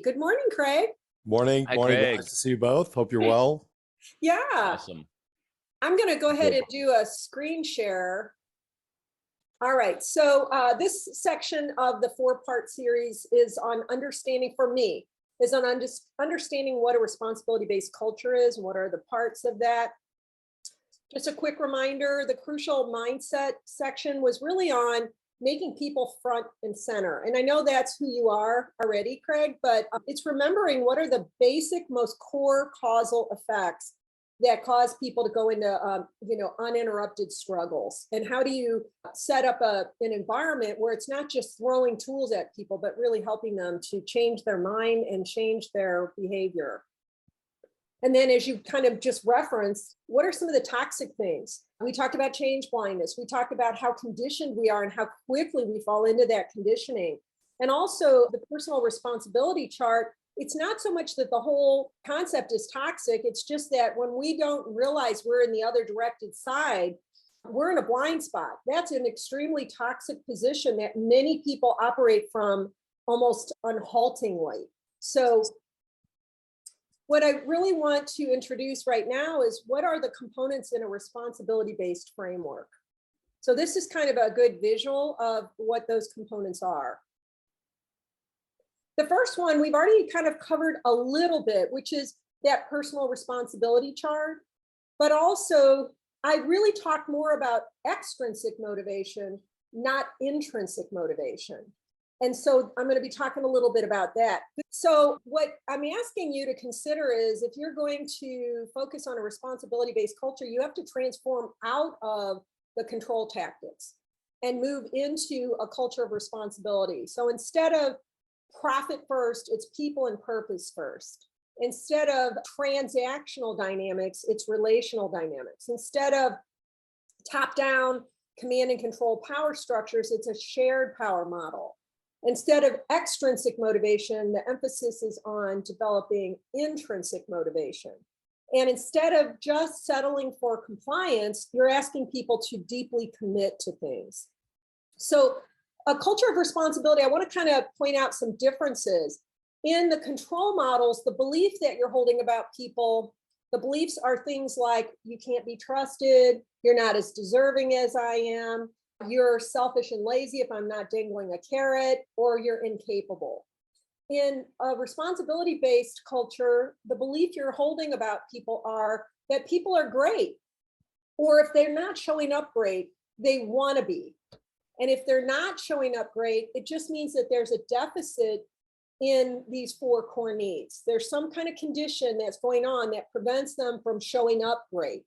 Good morning, Craig. Morning, Hi, morning. Craig. Nice to see you both. Hope you're well. Yeah, Awesome. I'm going to go ahead Good. and do a screen share. All right, so this section of the four-part series is on understanding, for me, is on understanding what a responsibility-based culture is and what are the parts of that. Just a quick reminder, the crucial mindset section was really on making people front and center. And I know that's who you are already, Craig, but it's remembering what are the basic, most core causal effects that cause people to go into, uninterrupted struggles. And how do you set up an environment where it's not just throwing tools at people, but really helping them to change their mind and change their behavior. And then as you kind of just referenced, what are some of the toxic things? We talked about change blindness. We talked about how conditioned we are and how quickly we fall into that conditioning. And also the personal responsibility chart, it's not so much that the whole concept is toxic. It's just that when we don't realize we're in the other directed side, we're in a blind spot. That's an extremely toxic position that many people operate from almost unhaltingly. So what I really want to introduce right now is what are the components in a responsibility-based framework. So this is kind of a good visual of what those components are. The first one we've already kind of covered a little bit, which is that personal responsibility chart, but also I really talk more about extrinsic motivation, not intrinsic motivation. And so I'm going to be talking a little bit about that. So what I'm asking you to consider is if you're going to focus on a responsibility-based culture, you have to transform out of the control tactics and move into a culture of responsibility. So instead of profit first, it's people and purpose first. Instead of transactional dynamics, it's relational dynamics. Instead of top-down command and control power structures, it's a shared power model. Instead of extrinsic motivation, the emphasis is on developing intrinsic motivation. And instead of just settling for compliance, you're asking people to deeply commit to things. So a culture of responsibility, I want to kind of point out some differences. In the control models, the belief that you're holding about people, the beliefs are things like you can't be trusted, you're not as deserving as I am, you're selfish and lazy if I'm not dangling a carrot, or you're incapable. In a responsibility-based culture, the belief you're holding about people are that people are great, or if they're not showing up great, they want to be. And if they're not showing up great, it just means that there's a deficit in these four core needs. There's some kind of condition that's going on that prevents them from showing up great.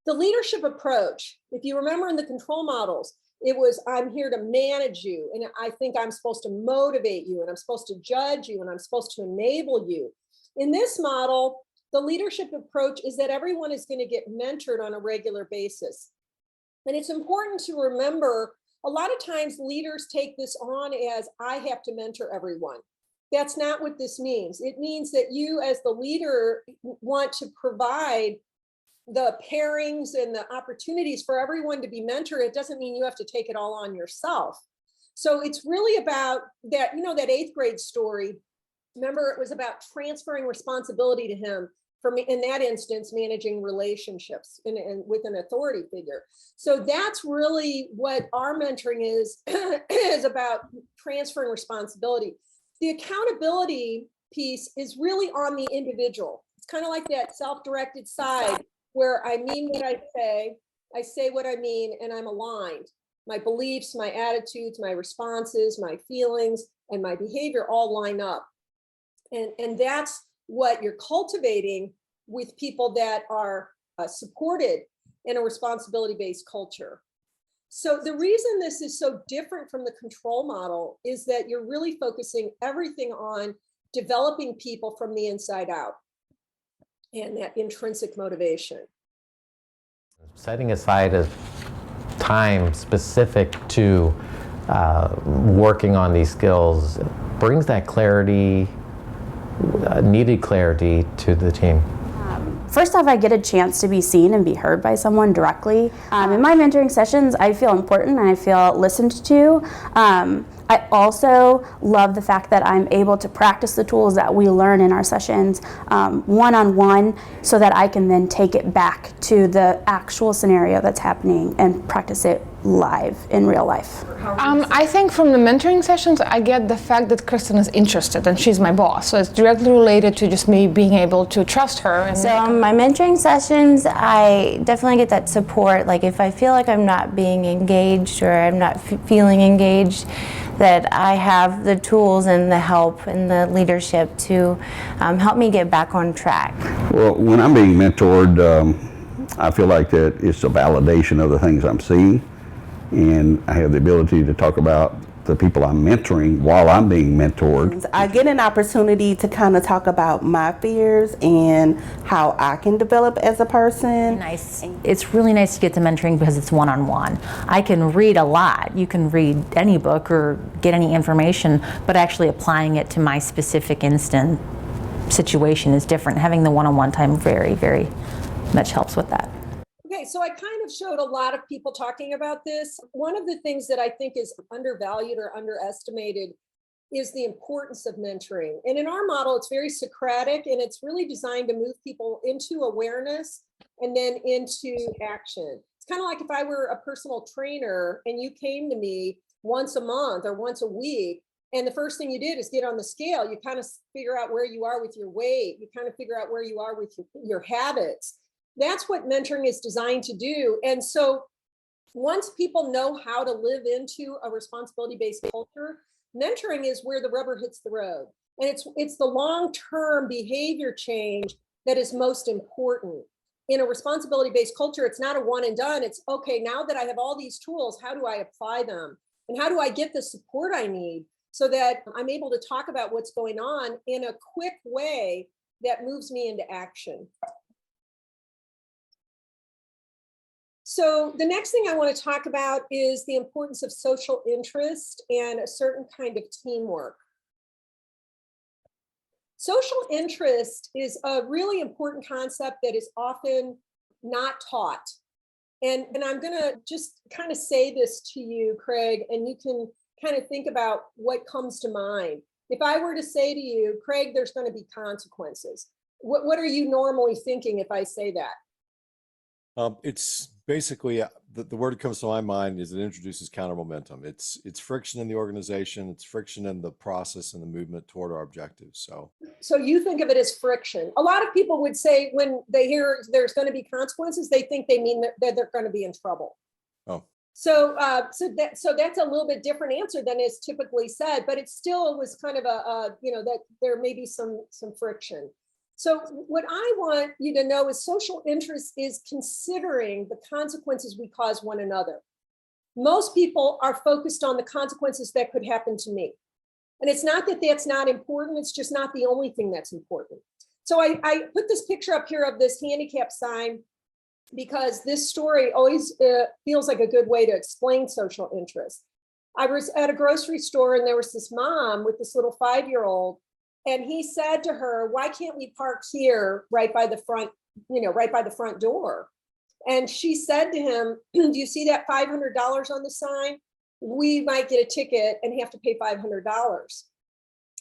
The leadership approach, if you remember in the control models, it was, I'm here to manage you, and I think I'm supposed to motivate you, and I'm supposed to judge you, and I'm supposed to enable you. In this model, the leadership approach is that everyone is going to get mentored on a regular basis. And it's important to remember, a lot of times leaders take this on as, I have to mentor everyone. That's not what this means. It means that you as the leader want to provide the pairings and the opportunities for everyone to be mentored. It doesn't mean you have to take it all on yourself. So it's really about that, that 8th grade story. Remember, it was about transferring responsibility to him, for me, in that instance, managing relationships and with an authority figure. So that's really what our mentoring is, is about transferring responsibility. The accountability piece is really on the individual. It's kind of like that self-directed side where I mean what I say what I mean, and I'm aligned. My beliefs, my attitudes, my responses, my feelings, and my behavior all line up. And that's what you're cultivating with people that are supported in a responsibility-based culture. So the reason this is so different from the control model is that you're really focusing everything on developing people from the inside out and that intrinsic motivation. Setting aside a time specific to working on these skills brings that clarity, needed clarity to the team. First off, I get a chance to be seen and be heard by someone directly. In my mentoring sessions, I feel important and I feel listened to. I also love the fact that I'm able to practice the tools that we learn in our sessions one-on-one, so that I can then take it back to the actual scenario that's happening and practice it live in real life. I think from the mentoring sessions, I get the fact that Kristen is interested and she's my boss. So it's directly related to just me being able to trust her. And so my mentoring sessions, I definitely get that support. Like if I feel like I'm not being engaged or I'm not feeling engaged, that I have the tools and the help and the leadership to help me get back on track. Well, when I'm being mentored, I feel like that it's a validation of the things I'm seeing, and I have the ability to talk about the people I'm mentoring while I'm being mentored. I get an opportunity to kind of talk about my fears and how I can develop as a person. Nice. It's really nice to get the mentoring because it's one-on-one. I can read a lot. You can read any book or get any information, but actually applying it to my specific instant situation is different. Having the one-on-one time very, very much helps with that. Okay, so I kind of showed a lot of people talking about this. One of the things that I think is undervalued or underestimated is the importance of mentoring. And in our model, it's very Socratic, and it's really designed to move people into awareness and then into action. It's kind of like if I were a personal trainer and you came to me once a month or once a week, and the first thing you did is get on the scale. You kind of figure out where you are with your weight. You kind of figure out where you are with your habits. That's what mentoring is designed to do. And so once people know how to live into a responsibility-based culture, mentoring is where the rubber hits the road. And it's the long-term behavior change that is most important. In a responsibility-based culture, it's not a one and done. It's, okay, now that I have all these tools, how do I apply them? And how do I get the support I need so that I'm able to talk about what's going on in a quick way that moves me into action? So the next thing I want to talk about is the importance of social interest and a certain kind of teamwork. Social interest is a really important concept that is often not taught. And I'm going to just kind of say this to you, Craig, and you can kind of think about what comes to mind. If I were to say to you, Craig, there's going to be consequences, what are you normally thinking if I say that? It's basically the word that comes to my mind is it introduces counter momentum. It's friction in the organization. It's friction in the process and the movement toward our objectives. So you think of it as friction. A lot of people would say when they hear there's going to be consequences, they think they mean that they're going to be in trouble. Oh. So that's a little bit different answer than is typically said, but it still was kind of that there may be some friction. So what I want you to know is social interest is considering the consequences we cause one another. Most people are focused on the consequences that could happen to me. And it's not that that's not important, it's just not the only thing that's important. So I put this picture up here of this handicap sign because this story always feels like a good way to explain social interest. I was at a grocery store and there was this mom with this little 5-year-old. And he said to her, why can't we park here right by the front door? And she said to him, do you see that $500 on the sign? We might get a ticket and have to pay $500.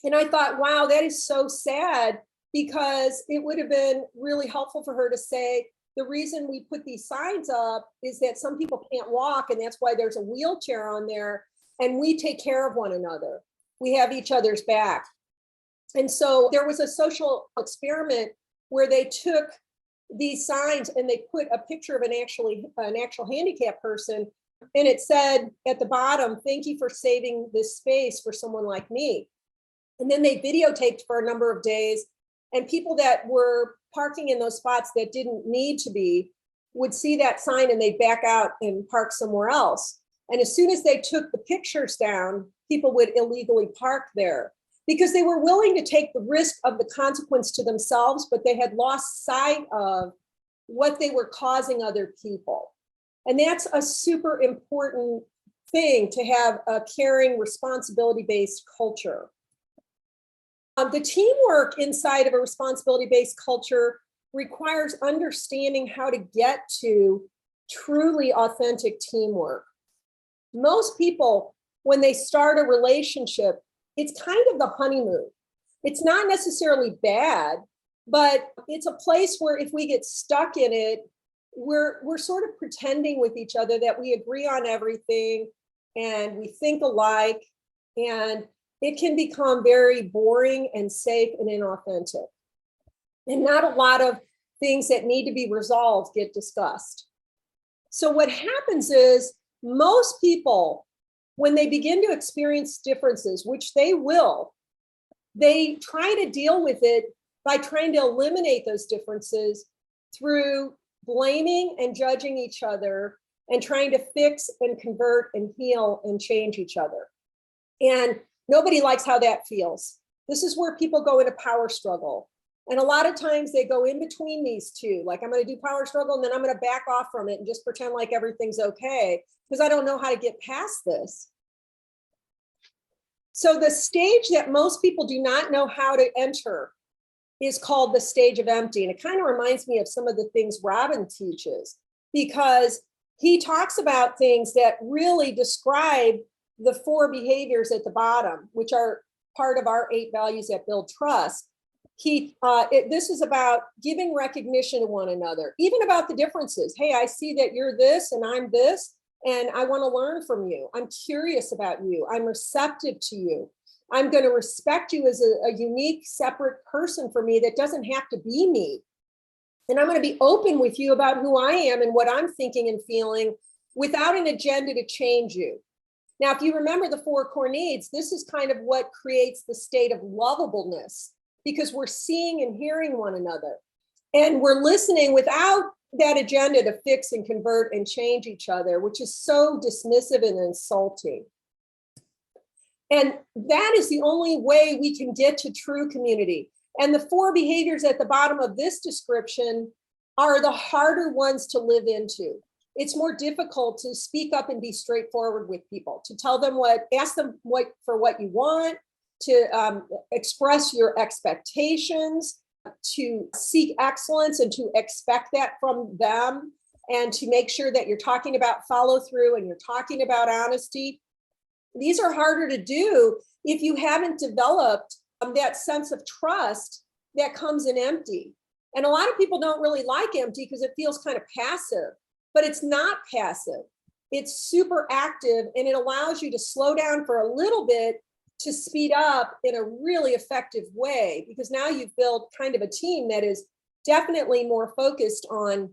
And I thought, wow, that is so sad, because it would have been really helpful for her to say, the reason we put these signs up is that some people can't walk, and that's why there's a wheelchair on there, and we take care of one another. We have each other's back. And so there was a social experiment where they took these signs and they put a picture of an actual handicapped person. And it said at the bottom, thank you for saving this space for someone like me. And then they videotaped for a number of days. And people that were parking in those spots that didn't need to be would see that sign and they'd back out and park somewhere else. And as soon as they took the pictures down, people would illegally park there, because they were willing to take the risk of the consequence to themselves, but they had lost sight of what they were causing other people. And that's a super important thing, to have a caring, responsibility-based culture. The teamwork inside of a responsibility-based culture requires understanding how to get to truly authentic teamwork. Most people, when they start a relationship, it's kind of the honeymoon. It's not necessarily bad, but it's a place where if we get stuck in it, we're sort of pretending with each other that we agree on everything and we think alike, and it can become very boring and safe and inauthentic. And not a lot of things that need to be resolved get discussed. So what happens is most people, when they begin to experience differences, which they will, they try to deal with it by trying to eliminate those differences through blaming and judging each other and trying to fix and convert and heal and change each other. And nobody likes how that feels. This is where people go into power struggle. And a lot of times they go in between these two, like I'm going to do power struggle and then I'm going to back off from it and just pretend like everything's okay because I don't know how to get past this. So the stage that most people do not know how to enter is called the stage of empty. And it kind of reminds me of some of the things Robin teaches, because he talks about things that really describe the 4 behaviors at the bottom, which are part of our 8 values that build trust. This is about giving recognition to one another, even about the differences. Hey, I see that you're this and I'm this, and I want to learn from you. I'm curious about you. I'm receptive to you. I'm going to respect you as a unique, separate person for me that doesn't have to be me. And I'm going to be open with you about who I am and what I'm thinking and feeling without an agenda to change you. Now, if you remember the 4 core needs, this is kind of what creates the state of lovableness, because we're seeing and hearing one another. And we're listening without that agenda to fix and convert and change each other, which is so dismissive and insulting. And that is the only way we can get to true community. And the 4 behaviors at the bottom of this description are the harder ones to live into. It's more difficult to speak up and be straightforward with people, to tell them ask them for what you want, to express your expectations, to seek excellence and to expect that from them, and to make sure that you're talking about follow through and you're talking about honesty. These are harder to do if you haven't developed that sense of trust that comes in empty. And a lot of people don't really like empty because it feels kind of passive, but it's not passive. It's super active, and it allows you to slow down for a little bit to speed up in a really effective way, because now you've built kind of a team that is definitely more focused on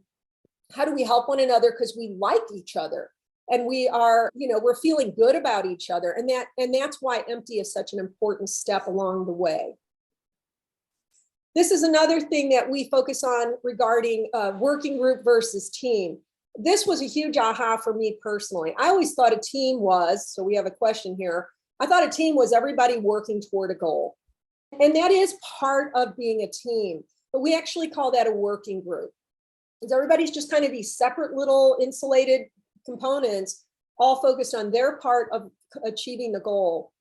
how do we help one another because we like each other and we are, we're feeling good about each other. And that's why empty is such an important step along the way. This is another thing that we focus on regarding working group versus team. This was a huge aha for me personally. I always thought a team was, so we have a question here. I thought a team was everybody working toward a goal. And that is part of being a team, but we actually call that a working group. Because everybody's just kind of these separate little insulated components, all focused on their part of achieving the goal.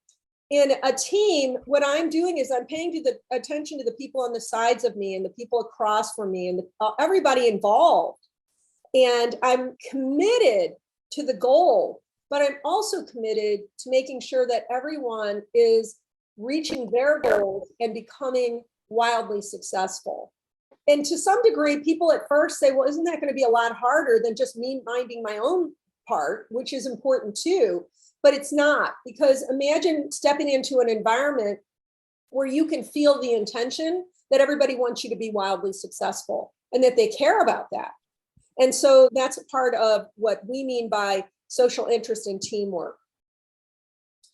In a team, what I'm doing is I'm paying attention to the people on the sides of me and the people across from me and everybody involved. And I'm committed to the goal, but I'm also committed to making sure that everyone is reaching their goals and becoming wildly successful. And to some degree, people at first say, well, isn't that going to be a lot harder than just me minding my own part, which is important too, but it's not, because imagine stepping into an environment where you can feel the intention that everybody wants you to be wildly successful and that they care about that. And so that's a part of what we mean by social interest and teamwork.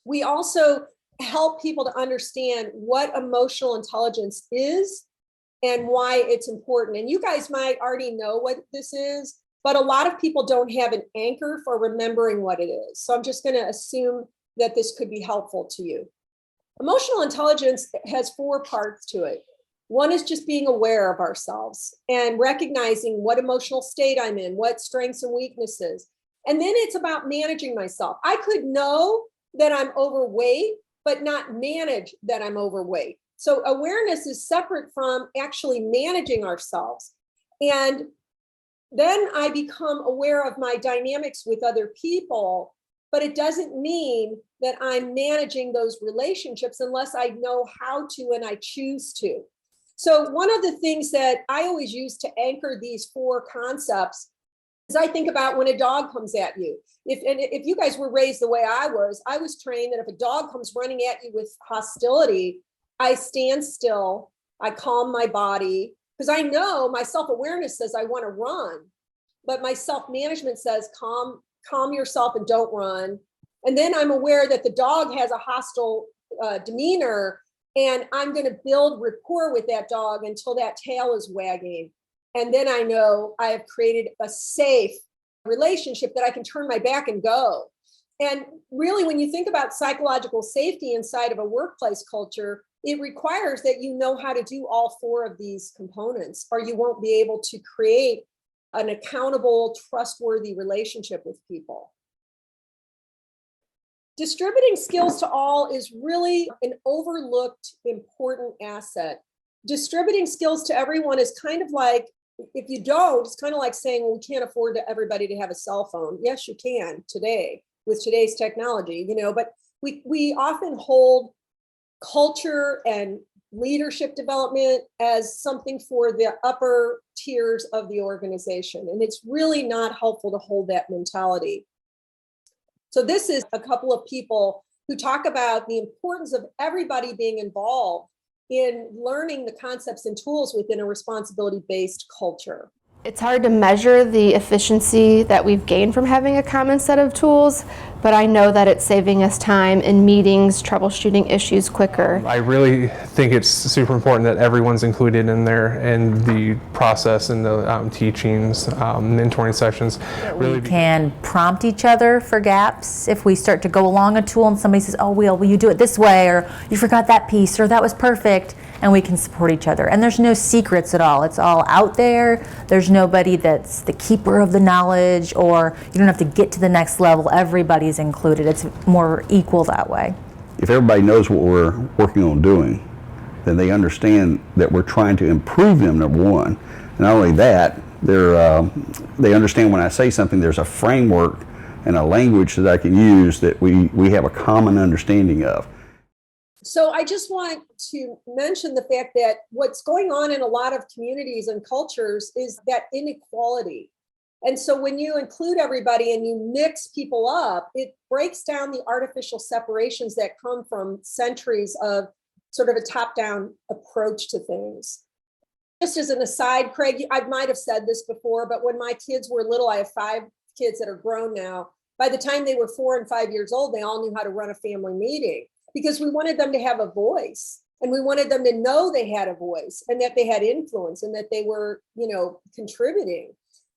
We also help people to understand what emotional intelligence is and why it's important. And you guys might already know what this is, but a lot of people don't have an anchor for remembering what it is. So I'm just going to assume that this could be helpful to you. Emotional intelligence has 4 parts to it. One is just being aware of ourselves and recognizing what emotional state I'm in, what strengths and weaknesses. And then it's about managing myself. I could know that I'm overweight, but not manage that I'm overweight. So awareness is separate from actually managing ourselves. And then I become aware of my dynamics with other people, but it doesn't mean that I'm managing those relationships unless I know how to and I choose to. So one of the things that I always use to anchor these 4 concepts is I think about when a dog comes at you. If you guys were raised the way I was trained that if a dog comes running at you with hostility, I stand still, I calm my body, because I know my self-awareness says I want to run, but my self-management says calm yourself and don't run. And then I'm aware that the dog has a hostile demeanor, and I'm going to build rapport with that dog until that tail is wagging. And then I know I have created a safe relationship that I can turn my back and go. And really, when you think about psychological safety inside of a workplace culture, it requires that you know how to do all 4 of these components, or you won't be able to create an accountable, trustworthy relationship with people. Distributing skills to all is really an overlooked, important asset. Distributing skills to everyone is kind of like, if you don't, it's kind of like saying, well, we can't afford everybody to have a cell phone. Yes, you can today with today's technology, but we often hold culture and leadership development as something for the upper tiers of the organization. And it's really not helpful to hold that mentality. So this is a couple of people who talk about the importance of everybody being involved in learning the concepts and tools within a responsibility-based culture. It's hard to measure the efficiency that we've gained from having a common set of tools, but I know that it's saving us time in meetings, troubleshooting issues quicker. I really think it's super important that everyone's included in there and the process and the teachings, mentoring sessions. We can prompt each other for gaps. If we start to go along a tool and somebody says, oh, will you do it this way? Or you forgot that piece, or that was perfect. And we can support each other. And there's no secrets at all. It's all out there. There's nobody that's the keeper of the knowledge, or you don't have to get to the next level. Everybody's included. It's more equal that way. If everybody knows what we're working on doing, then they understand that we're trying to improve them, number one. And not only that, they understand when I say something, there's a framework and a language that I can use that we have a common understanding of. So I just want to mention the fact that what's going on in a lot of communities and cultures is that inequality. And so when you include everybody and you mix people up, it breaks down the artificial separations that come from centuries of sort of a top-down approach to things. Just as an aside, Craig, I might have said this before, but when my kids were little, I have 5 kids that are grown now. By the time they were 4 and 5 years old, they all knew how to run a family meeting, because we wanted them to have a voice, and we wanted them to know they had a voice and that they had influence and that they were, contributing.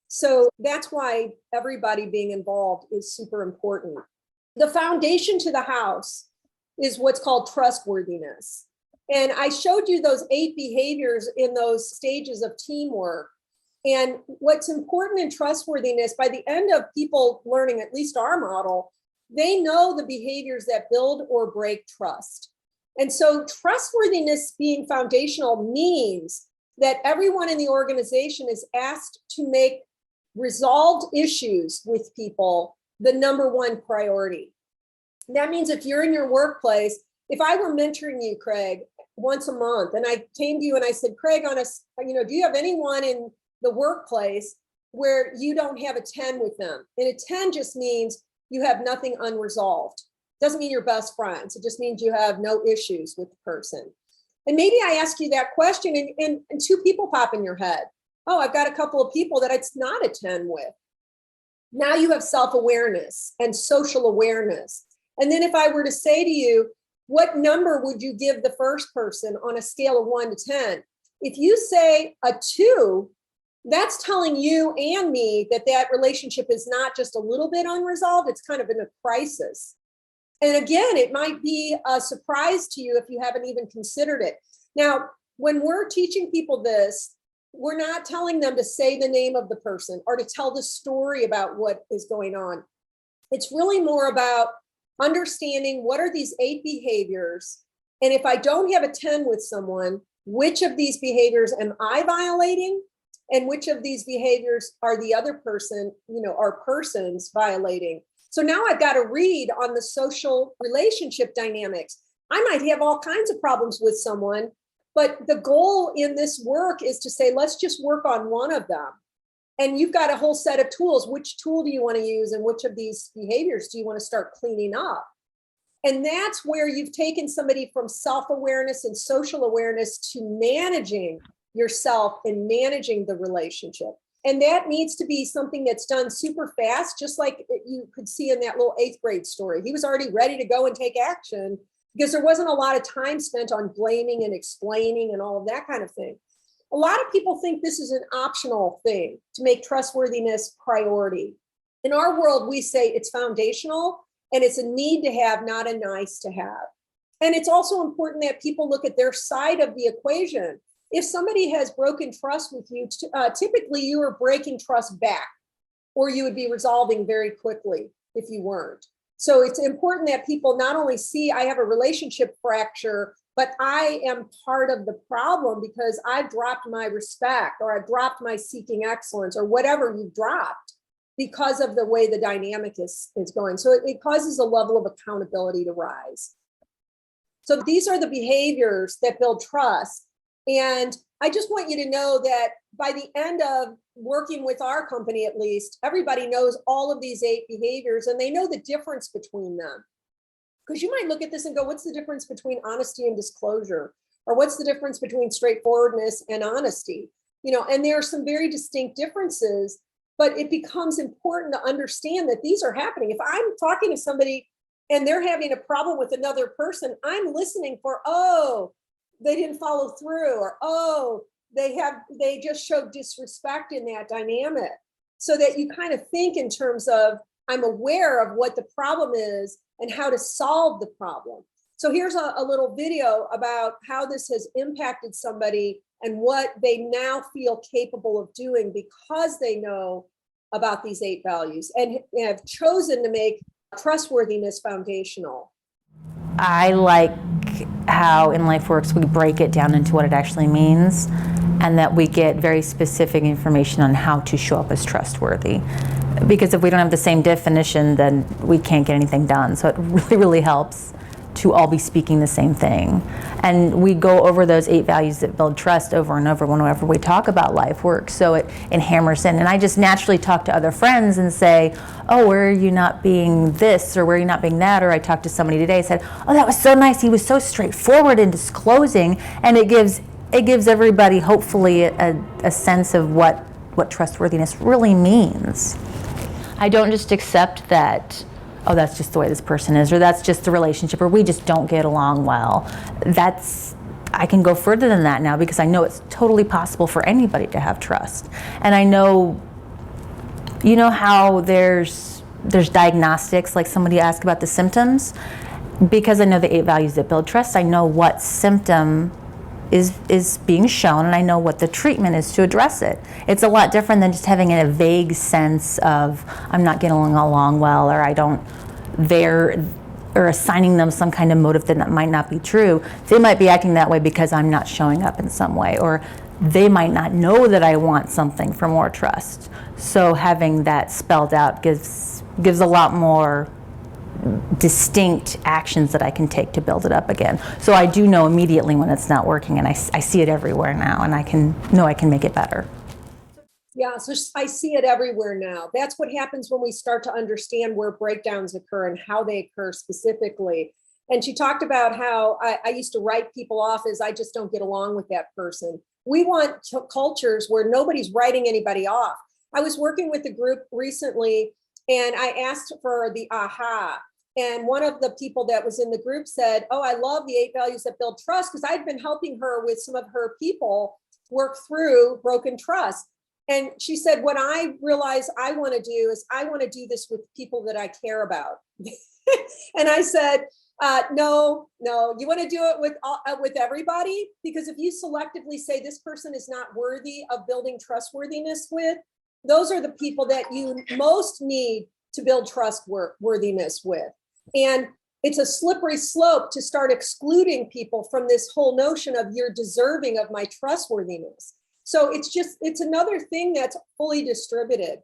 So that's why everybody being involved is super important. The foundation to the house is what's called trustworthiness. And I showed you those 8 behaviors in those stages of teamwork. And what's important in trustworthiness, by the end of people learning at least our model, they know the behaviors that build or break trust. And so trustworthiness being foundational means that everyone in the organization is asked to make resolved issues with people the number 1 priority. That means if you're in your workplace, if I were mentoring you, Craig, once a month, and I came to you and I said, Craig, do you have anyone in the workplace where you don't have a 10 with them? And a 10 just means you have nothing unresolved. Doesn't mean you're best friends. It just means you have no issues with the person. And maybe I ask you that question and 2 people pop in your head. Oh, I've got a couple of people that it's not a 10 with. Now you have self-awareness and social awareness. And then if I were to say to you, what number would you give the first person on a scale of 1 to 10? If you say a 2, that's telling you and me that that relationship is not just a little bit unresolved, it's kind of in a crisis. And again, it might be a surprise to you if you haven't even considered it. Now, when we're teaching people this, we're not telling them to say the name of the person or to tell the story about what is going on. It's really more about understanding what are these 8 behaviors. And if I don't have a 10 with someone, which of these behaviors am I violating? and which of these behaviors are the other person, are persons violating. So now I've got to read on the social relationship dynamics. I might have all kinds of problems with someone, but the goal in this work is to say, let's just work on one of them. And you've got a whole set of tools. Which tool do you want to use, and which of these behaviors do you want to start cleaning up? And that's where you've taken somebody from self-awareness and social awareness to managing yourself and managing the relationship. And that needs to be something that's done super fast, just like you could see in that little 8th grade story. He was already ready to go and take action because there wasn't a lot of time spent on blaming and explaining and all of that kind of thing. A lot of people think this is an optional thing to make trustworthiness priority. In our world, we say it's foundational and it's a need to have, not a nice to have. And it's also important that people look at their side of the equation. If somebody has broken trust with you, typically you are breaking trust back, or you would be resolving very quickly if you weren't. So it's important that people not only see I have a relationship fracture, but I am part of the problem because I've dropped my respect, or I've dropped my seeking excellence, or whatever you've dropped because of the way the dynamic is going. So it causes a level of accountability to rise. So these are the behaviors that build trust. And I just want you to know that by the end of working with our company, at least, everybody knows all of these 8 behaviors and they know the difference between them. Because you might look at this and go, what's the difference between honesty and disclosure? Or what's the difference between straightforwardness and honesty? And there are some very distinct differences, but it becomes important to understand that these are happening. If I'm talking to somebody and they're having a problem with another person, I'm listening for, oh, they didn't follow through, or, oh, they just showed disrespect in that dynamic. So that you kind of think in terms of, I'm aware of what the problem is and how to solve the problem. So here's a little video about how this has impacted somebody and what they now feel capable of doing because they know about these 8 values and have chosen to make trustworthiness foundational. I like how in Lifeworks we break it down into what it actually means, and that we get very specific information on how to show up as trustworthy. Because if we don't have the same definition, then we can't get anything done. So it really, really helps to all be speaking the same thing. And we go over those 8 values that build trust over and over whenever we talk about Lifework. So it hammers in. And I just naturally talk to other friends and say, oh, where are you not being this, or where are you not being that? Or I talked to somebody today and said, oh, that was so nice. He was so straightforward in disclosing. And it gives everybody hopefully a sense of what trustworthiness really means. I don't just accept that, oh, that's just the way this person is, or that's just the relationship, or we just don't get along well. I can go further than that now because I know it's totally possible for anybody to have trust. And I know, how there's diagnostics, like somebody asked about the symptoms. Because I know the 8 values that build trust, I know what symptom is being shown, and I know what the treatment is to address it. It's a lot different than just having a vague sense of I'm not getting along well, or or assigning them some kind of motive that might not be true. They might be acting that way because I'm not showing up in some way, or they might not know that I want something for more trust. So having that spelled out gives a lot more distinct actions that I can take to build it up again. So I do know immediately when it's not working, and I see it everywhere now, and I can make it better. Yeah, so I see it everywhere now. That's what happens when we start to understand where breakdowns occur and how they occur specifically. And she talked about how I used to write people off as I just don't get along with that person. We want cultures where nobody's writing anybody off. I was working with a group recently, and I asked for the aha. And one of the people that was in the group said, oh, I love the 8 values that build trust, because I'd been helping her with some of her people work through broken trust. And she said, what I realize I want to do is I want to do this with people that I care about. And I said, no, you want to do it with everybody? Because if you selectively say this person is not worthy of building trustworthiness with, those are the people that you most need to build trustworthiness with. And it's a slippery slope to start excluding people from this whole notion of you're deserving of my trustworthiness. So it's another thing that's fully distributed.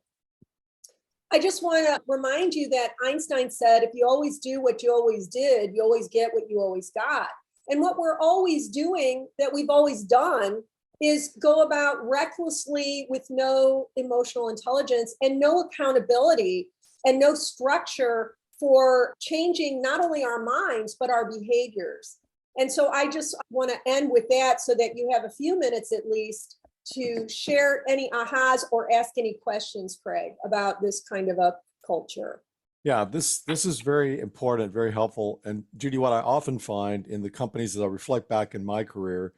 I just want to remind you that Einstein said, if you always do what you always did, you always get what you always got. And what we're always doing that we've always done is go about recklessly with no emotional intelligence and no accountability and no structure for changing not only our minds, but our behaviors. And so I just want to end with that so that you have a few minutes at least to share any ahas or ask any questions, Craig, about this kind of a culture. Yeah, this is very important, very helpful. And Judy, what I often find in the companies as I reflect back in my career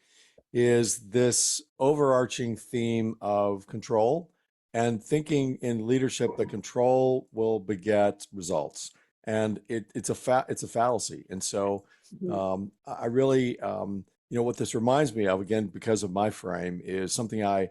is this overarching theme of control and thinking in leadership that control will beget results. And it's a fallacy. And so I really, what this reminds me of, again, because of my frame, is something I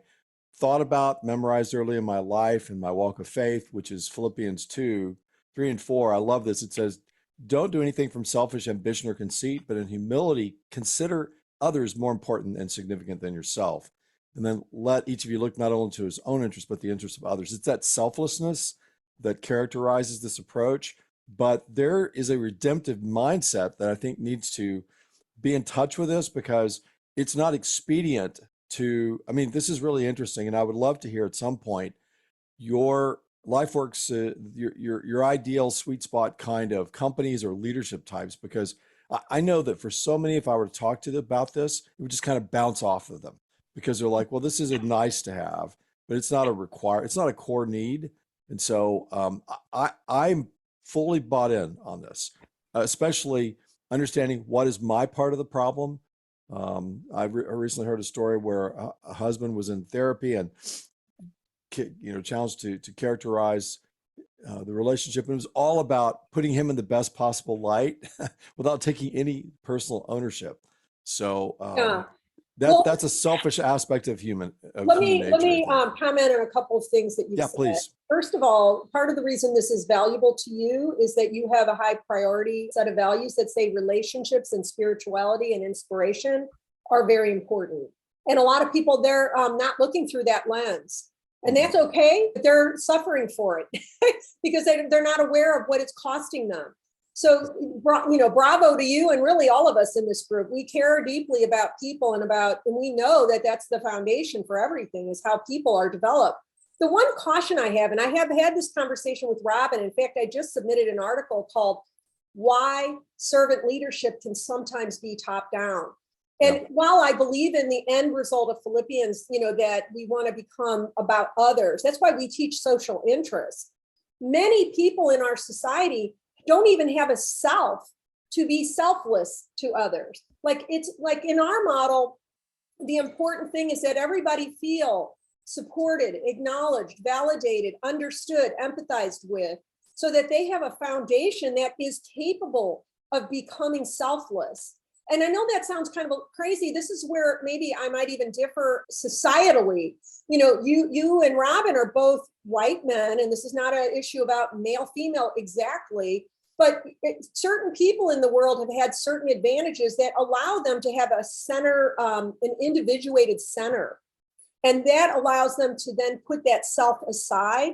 thought about, memorized early in my life in my walk of faith, which is Philippians 2:3 and 4. I love this. It says, don't do anything from selfish ambition or conceit, but in humility, consider others more important and significant than yourself. And then let each of you look not only to his own interest, but the interest of others. It's that selflessness that characterizes this approach. But there is a redemptive mindset that I think needs to be in touch with this, because it's not expedient to, this is really interesting. And I would love to hear at some point your Lifework's, your ideal sweet spot kind of companies or leadership types, because I know that for so many, if I were to talk to them about this, it would just kind of bounce off of them because they're like, well, this is a nice to have, but it's not it's not a core need. And so I'm fully bought in on this, especially understanding what is my part of the problem. I recently heard a story where a husband was in therapy and challenged to characterize the relationship. And it was all about putting him in the best possible light without taking any personal ownership. So that's a selfish aspect of human Let me nature. comment on a couple of things that you said. Please. First of all, part of the reason this is valuable to you is that you have a high priority set of values that say relationships and spirituality and inspiration are very important. And a lot of people, they're not looking through that lens. And that's okay. They're suffering for it because they're not aware of what it's costing them. So, bravo to you and really all of us in this group. We care deeply about people and we know that that's the foundation for everything, is how people are developed. The one caution I have, and I have had this conversation with Robin. In fact, I just submitted an article called Why Servant Leadership Can Sometimes Be Top Down. And while I believe in the end result of Philippians, that we want to become about others, that's why we teach social interest. Many people in our society don't even have a self to be selfless to others. Like in our model, the important thing is that everybody feel supported, acknowledged, validated, understood, empathized with, so that they have a foundation that is capable of becoming selfless. And I know that sounds kind of crazy. This is where maybe I might even differ societally. You and Robin are both white men, and this is not an issue about male, female exactly, but certain people in the world have had certain advantages that allow them to have a center, an individuated center. And that allows them to then put that self aside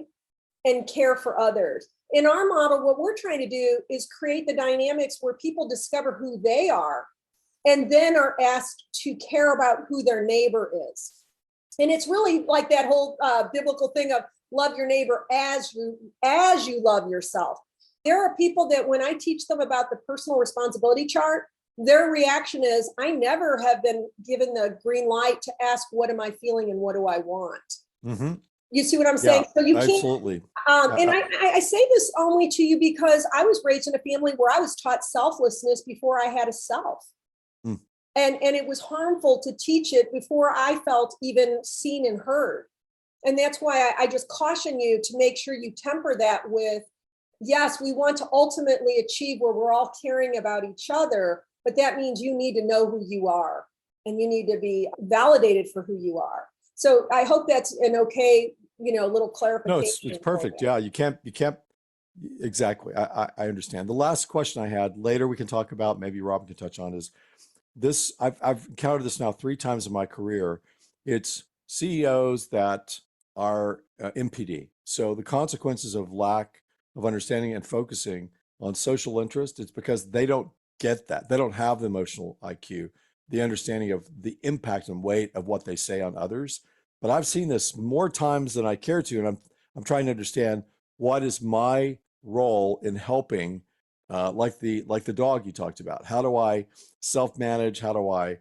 and care for others. In our model, what we're trying to do is create the dynamics where people discover who they are and then are asked to care about who their neighbor is. And it's really like that whole biblical thing of love your neighbor as you love yourself. There are people that when I teach them about the personal responsibility chart, their reaction is, I never have been given the green light to ask, what am I feeling and what do I want? Mm-hmm. You see what I'm saying? Yeah, so you absolutely. can't. And I say this only to you because I was raised in a family where I was taught selflessness before I had a self. Mm. And it was harmful to teach it before I felt even seen and heard. And that's why I just caution you to make sure you temper that with, yes, we want to ultimately achieve where we're all caring about each other, but that means you need to know who you are and you need to be validated for who you are. So I hope that's an okay, little clarification. No, it's perfect. Yeah, you can't, exactly. I understand. The last question I had, later we can talk about, maybe Robin can touch on, is this, I've encountered this now 3 times in my career. It's CEOs that are MPD. So the consequences of lack of understanding and focusing on social interest, it's because they don't get that. They don't have the emotional IQ, the understanding of the impact and weight of what they say on others. But I've seen this more times than I care to, and I'm trying to understand what is my role in helping, like the dog you talked about. How do I self-manage? How do I,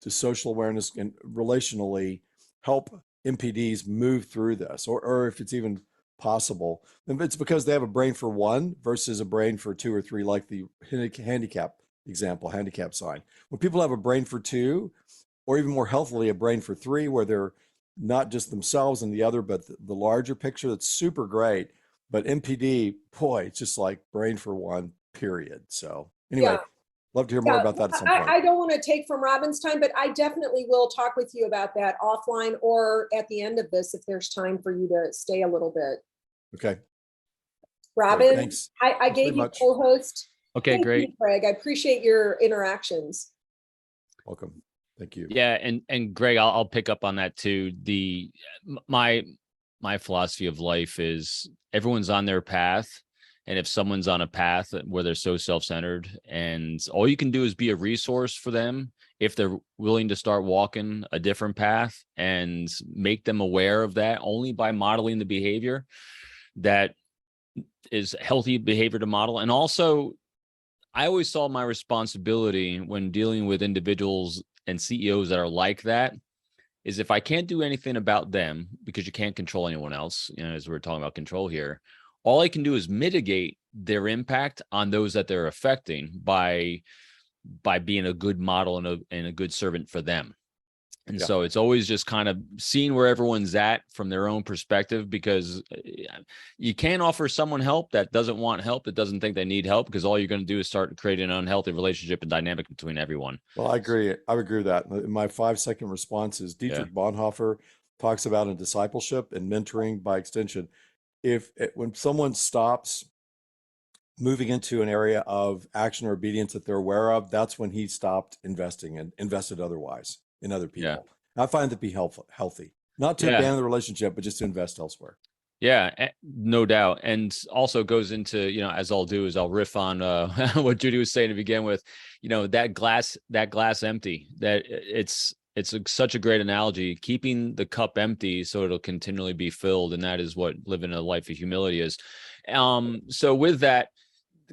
to social awareness and relationally help MPDs move through this, or if it's even possible, then it's because they have a brain for one versus a brain for two or three, like the handicap example, handicap sign. When people have a brain for two, or even more healthily, a brain for three, where they're not just themselves and the other, but the larger picture, that's super great. But MPD, boy, it's just like brain for one, period. So anyway, love to hear more about that at some point. I don't want to take from Robin's time, but I definitely will talk with you about that offline or at the end of this if there's time for you to stay a little bit. Okay. Robin, thanks. I gave you co-host. Okay, Thank great. you, Greg, I appreciate your interactions. Welcome. Thank you. Yeah, and Greg, I'll pick up on that too. My philosophy of life is everyone's on their path. And if someone's on a path where they're so self-centered, and all you can do is be a resource for them, if they're willing to start walking a different path, and make them aware of that only by modeling the behavior that is healthy behavior to model. And also, I always saw my responsibility when dealing with individuals and CEOs that are like that is if I can't do anything about them, because you can't control anyone else, as we're talking about control here, all I can do is mitigate their impact on those that they're affecting by being a good model and a good servant for them. And so it's always just kind of seeing where everyone's at from their own perspective, because you can't offer someone help that doesn't want help, that doesn't think they need help, because all you're going to do is start creating an unhealthy relationship and dynamic between everyone. Well, I agree. I would agree with that. My 5-second response is Dietrich Bonhoeffer talks about in discipleship and mentoring by extension. When someone stops moving into an area of action or obedience that they're aware of, that's when he stopped investing and invested otherwise in other people. I find that to be healthy, not to abandon the relationship, but just to invest elsewhere. Yeah, no doubt. And also goes into, as I'll do is I'll riff on what Judy was saying to begin with, that glass empty, that it's such a great analogy, keeping the cup empty so it'll continually be filled. And that is what living a life of humility is. So with that,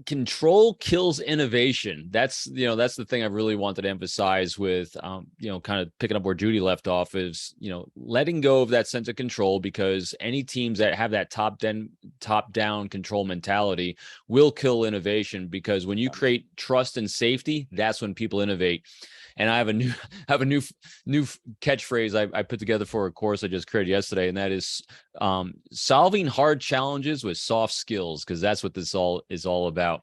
control kills innovation. That's the thing I really wanted to emphasize with, kind of picking up where Judy left off is, letting go of that sense of control, because any teams that have that top down control mentality will kill innovation, because when you create trust and safety, that's when people innovate. And I have a new catchphrase I put together for a course I just created yesterday, and that is solving hard challenges with soft skills, because that's what this is all about.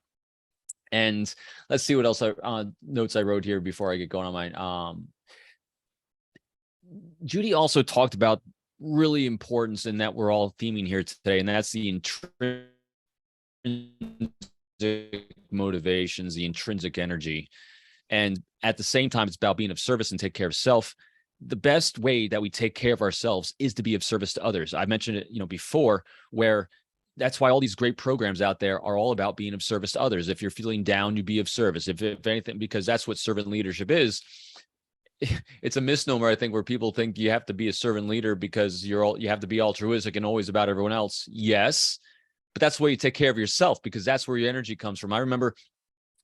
And let's see what else notes I wrote here before I get going on mine. Judy also talked about really importance, and that we're all theming here today, and that's the intrinsic motivations, the intrinsic energy. And at the same time, it's about being of service and take care of self. The best way that we take care of ourselves is to be of service to others. I mentioned it, before, where that's why all these great programs out there are all about being of service to others. If you're feeling down, you be of service. If anything, because that's what servant leadership is. It's a misnomer, I think, where people think you have to be a servant leader because you have to be altruistic and always about everyone else. Yes, but that's the way you take care of yourself, because that's where your energy comes from. I remember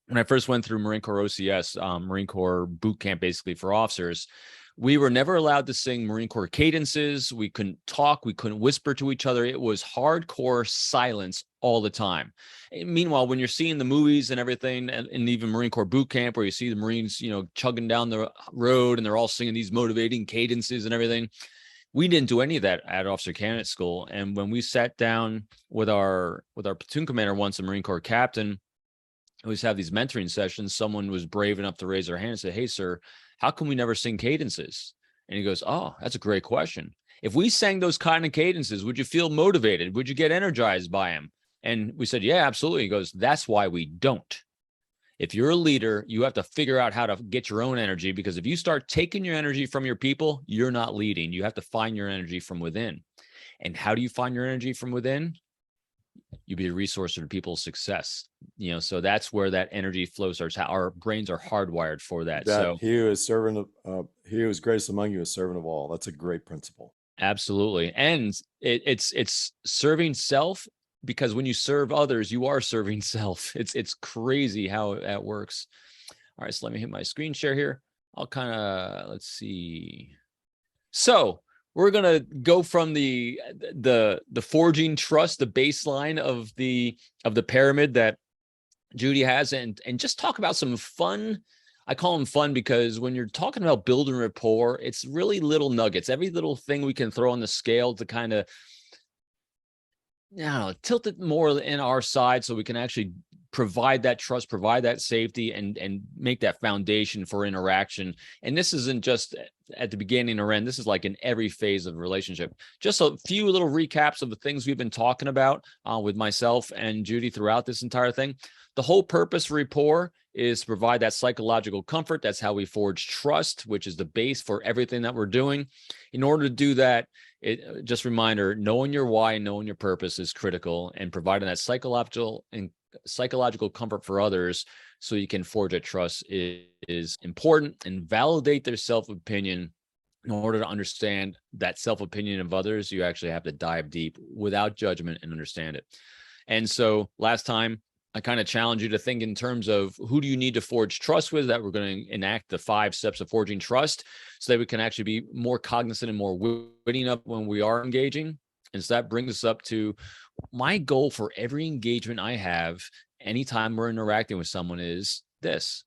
when I first went through Marine Corps OCS, Marine Corps boot camp, basically for officers, we were never allowed to sing Marine Corps cadences. We couldn't talk. We couldn't whisper to each other. It was hardcore silence all the time. And meanwhile, when you're seeing the movies and everything, and even Marine Corps boot camp, where you see the Marines, chugging down the road and they're all singing these motivating cadences and everything, we didn't do any of that at Officer Candidate School. And when we sat down with our platoon commander once, a Marine Corps captain, always have these mentoring sessions, someone was brave enough to raise their hand and say, "Hey, sir, how come we never sing cadences?" And he goes, "Oh, that's a great question. If we sang those kind of cadences, would you feel motivated? Would you get energized by them?" And we said, "Yeah, absolutely." He goes, "That's why we don't. If you're a leader, you have to figure out how to get your own energy, because if you start taking your energy from your people, you're not leading. You have to find your energy from within. And how do you find your energy from within? You be a resource for people's success. So that's where that energy flow starts. How our brains are hardwired for that. So he who is servant of he who is greatest among you is servant of all. That's a great principle. absolutely. And it's serving self, because when you serve others, you are serving self. It's crazy how that works. All right, so let me hit my screen share here. I'll kind of, let's see. So we're gonna go from the forging trust, the baseline of the pyramid that Judy has, and just talk about some fun. I call them fun because when you're talking about building rapport, it's really little nuggets. Every little thing we can throw on the scale to kind of, tilt it more in our side, so we can actually provide that trust, provide that safety, and make that foundation for interaction. And this isn't just at the beginning or end. This is like in every phase of a relationship. Just a few little recaps of the things we've been talking about with myself and Judy throughout this entire thing. The whole purpose of rapport is to provide that psychological comfort. That's how we forge trust, which is the base for everything that we're doing. In order to do that, just a reminder, knowing your why, knowing your purpose is critical, and providing that psychological comfort for others so you can forge a trust is important. And validate their self-opinion. In order to understand that self-opinion of others, you actually have to dive deep without judgment and understand it. And so last time, I kind of challenge you to think in terms of who do you need to forge trust with, that we're going to enact the 5 steps of forging trust so that we can actually be more cognizant and more witting up when we are engaging. And so that brings us up to my goal for every engagement I have anytime we're interacting with someone is this: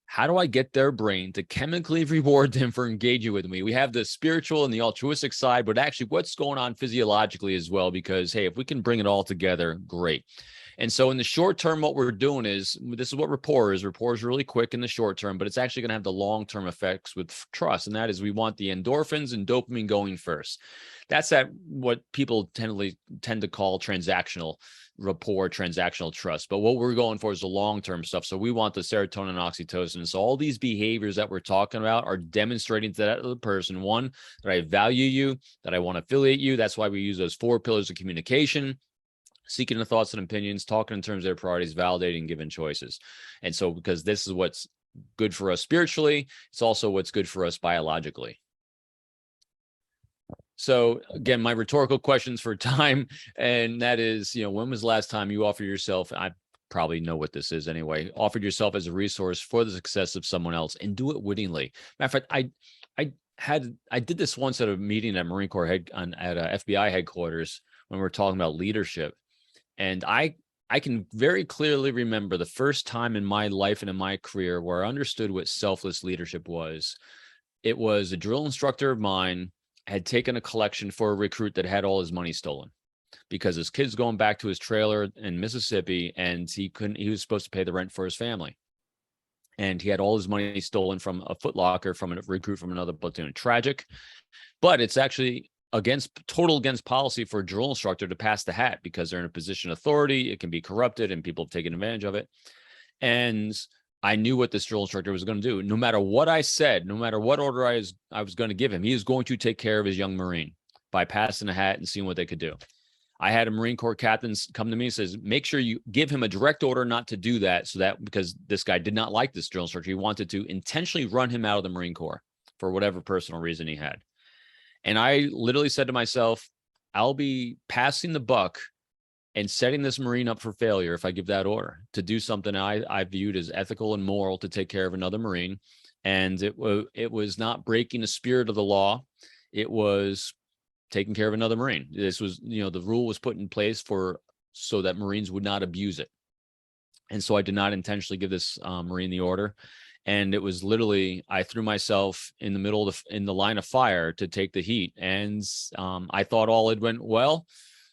how do I get their brain to chemically reward them for engaging with me? We have the spiritual and the altruistic side, but actually what's going on physiologically as well, because, hey, if we can bring it all together, great. And so in the short term, what we're doing is, this is what rapport is. Rapport is really quick in the short term, but it's actually going to have the long-term effects with trust. And that is, we want the endorphins and dopamine going first. That's what people tend to call transactional rapport, transactional trust. But what we're going for is the long-term stuff. So we want the serotonin and oxytocin. So all these behaviors that we're talking about are demonstrating to that other person, one, that I value you, that I want to affiliate you. That's why we use those 4 pillars of communication: seeking the thoughts and opinions, talking in terms of their priorities, validating, giving choices. And so, because this is what's good for us spiritually, it's also what's good for us biologically. So again, my rhetorical questions for time, and that is, when was the last time you offered yourself, I probably know what this is anyway, offered yourself as a resource for the success of someone else, and do it wittingly? Matter of fact, I did this once at a meeting at Marine Corps at FBI headquarters when we were talking about leadership. And I can very clearly remember the first time in my life and in my career where I understood what selfless leadership was. It was a drill instructor of mine had taken a collection for a recruit that had all his money stolen because his kid's going back to his trailer in Mississippi, and he was supposed to pay the rent for his family. And he had all his money stolen from a Foot Locker from a recruit from another platoon. Tragic, but it's actually total against policy for a drill instructor to pass the hat, because they're in a position of authority. It can be corrupted and people have taken advantage of it. And I knew what this drill instructor was going to do. No matter what I said, no matter what order I was going to give him, he was going to take care of his young Marine by passing the hat and seeing what they could do. I had a Marine Corps captain come to me and says, make sure you give him a direct order not to do that, because this guy did not like this drill instructor. He wanted to intentionally run him out of the Marine Corps for whatever personal reason he had. And I literally said to myself, I'll be passing the buck and setting this Marine up for failure if I give that order to do something I viewed as ethical and moral, to take care of another Marine. And it was not breaking the spirit of the law. It was taking care of another Marine. This was, the rule was put in place so that Marines would not abuse it. And so I did not intentionally give this Marine the order. And it was literally, I threw myself in the middle in the line of fire to take the heat. And I thought all it went well.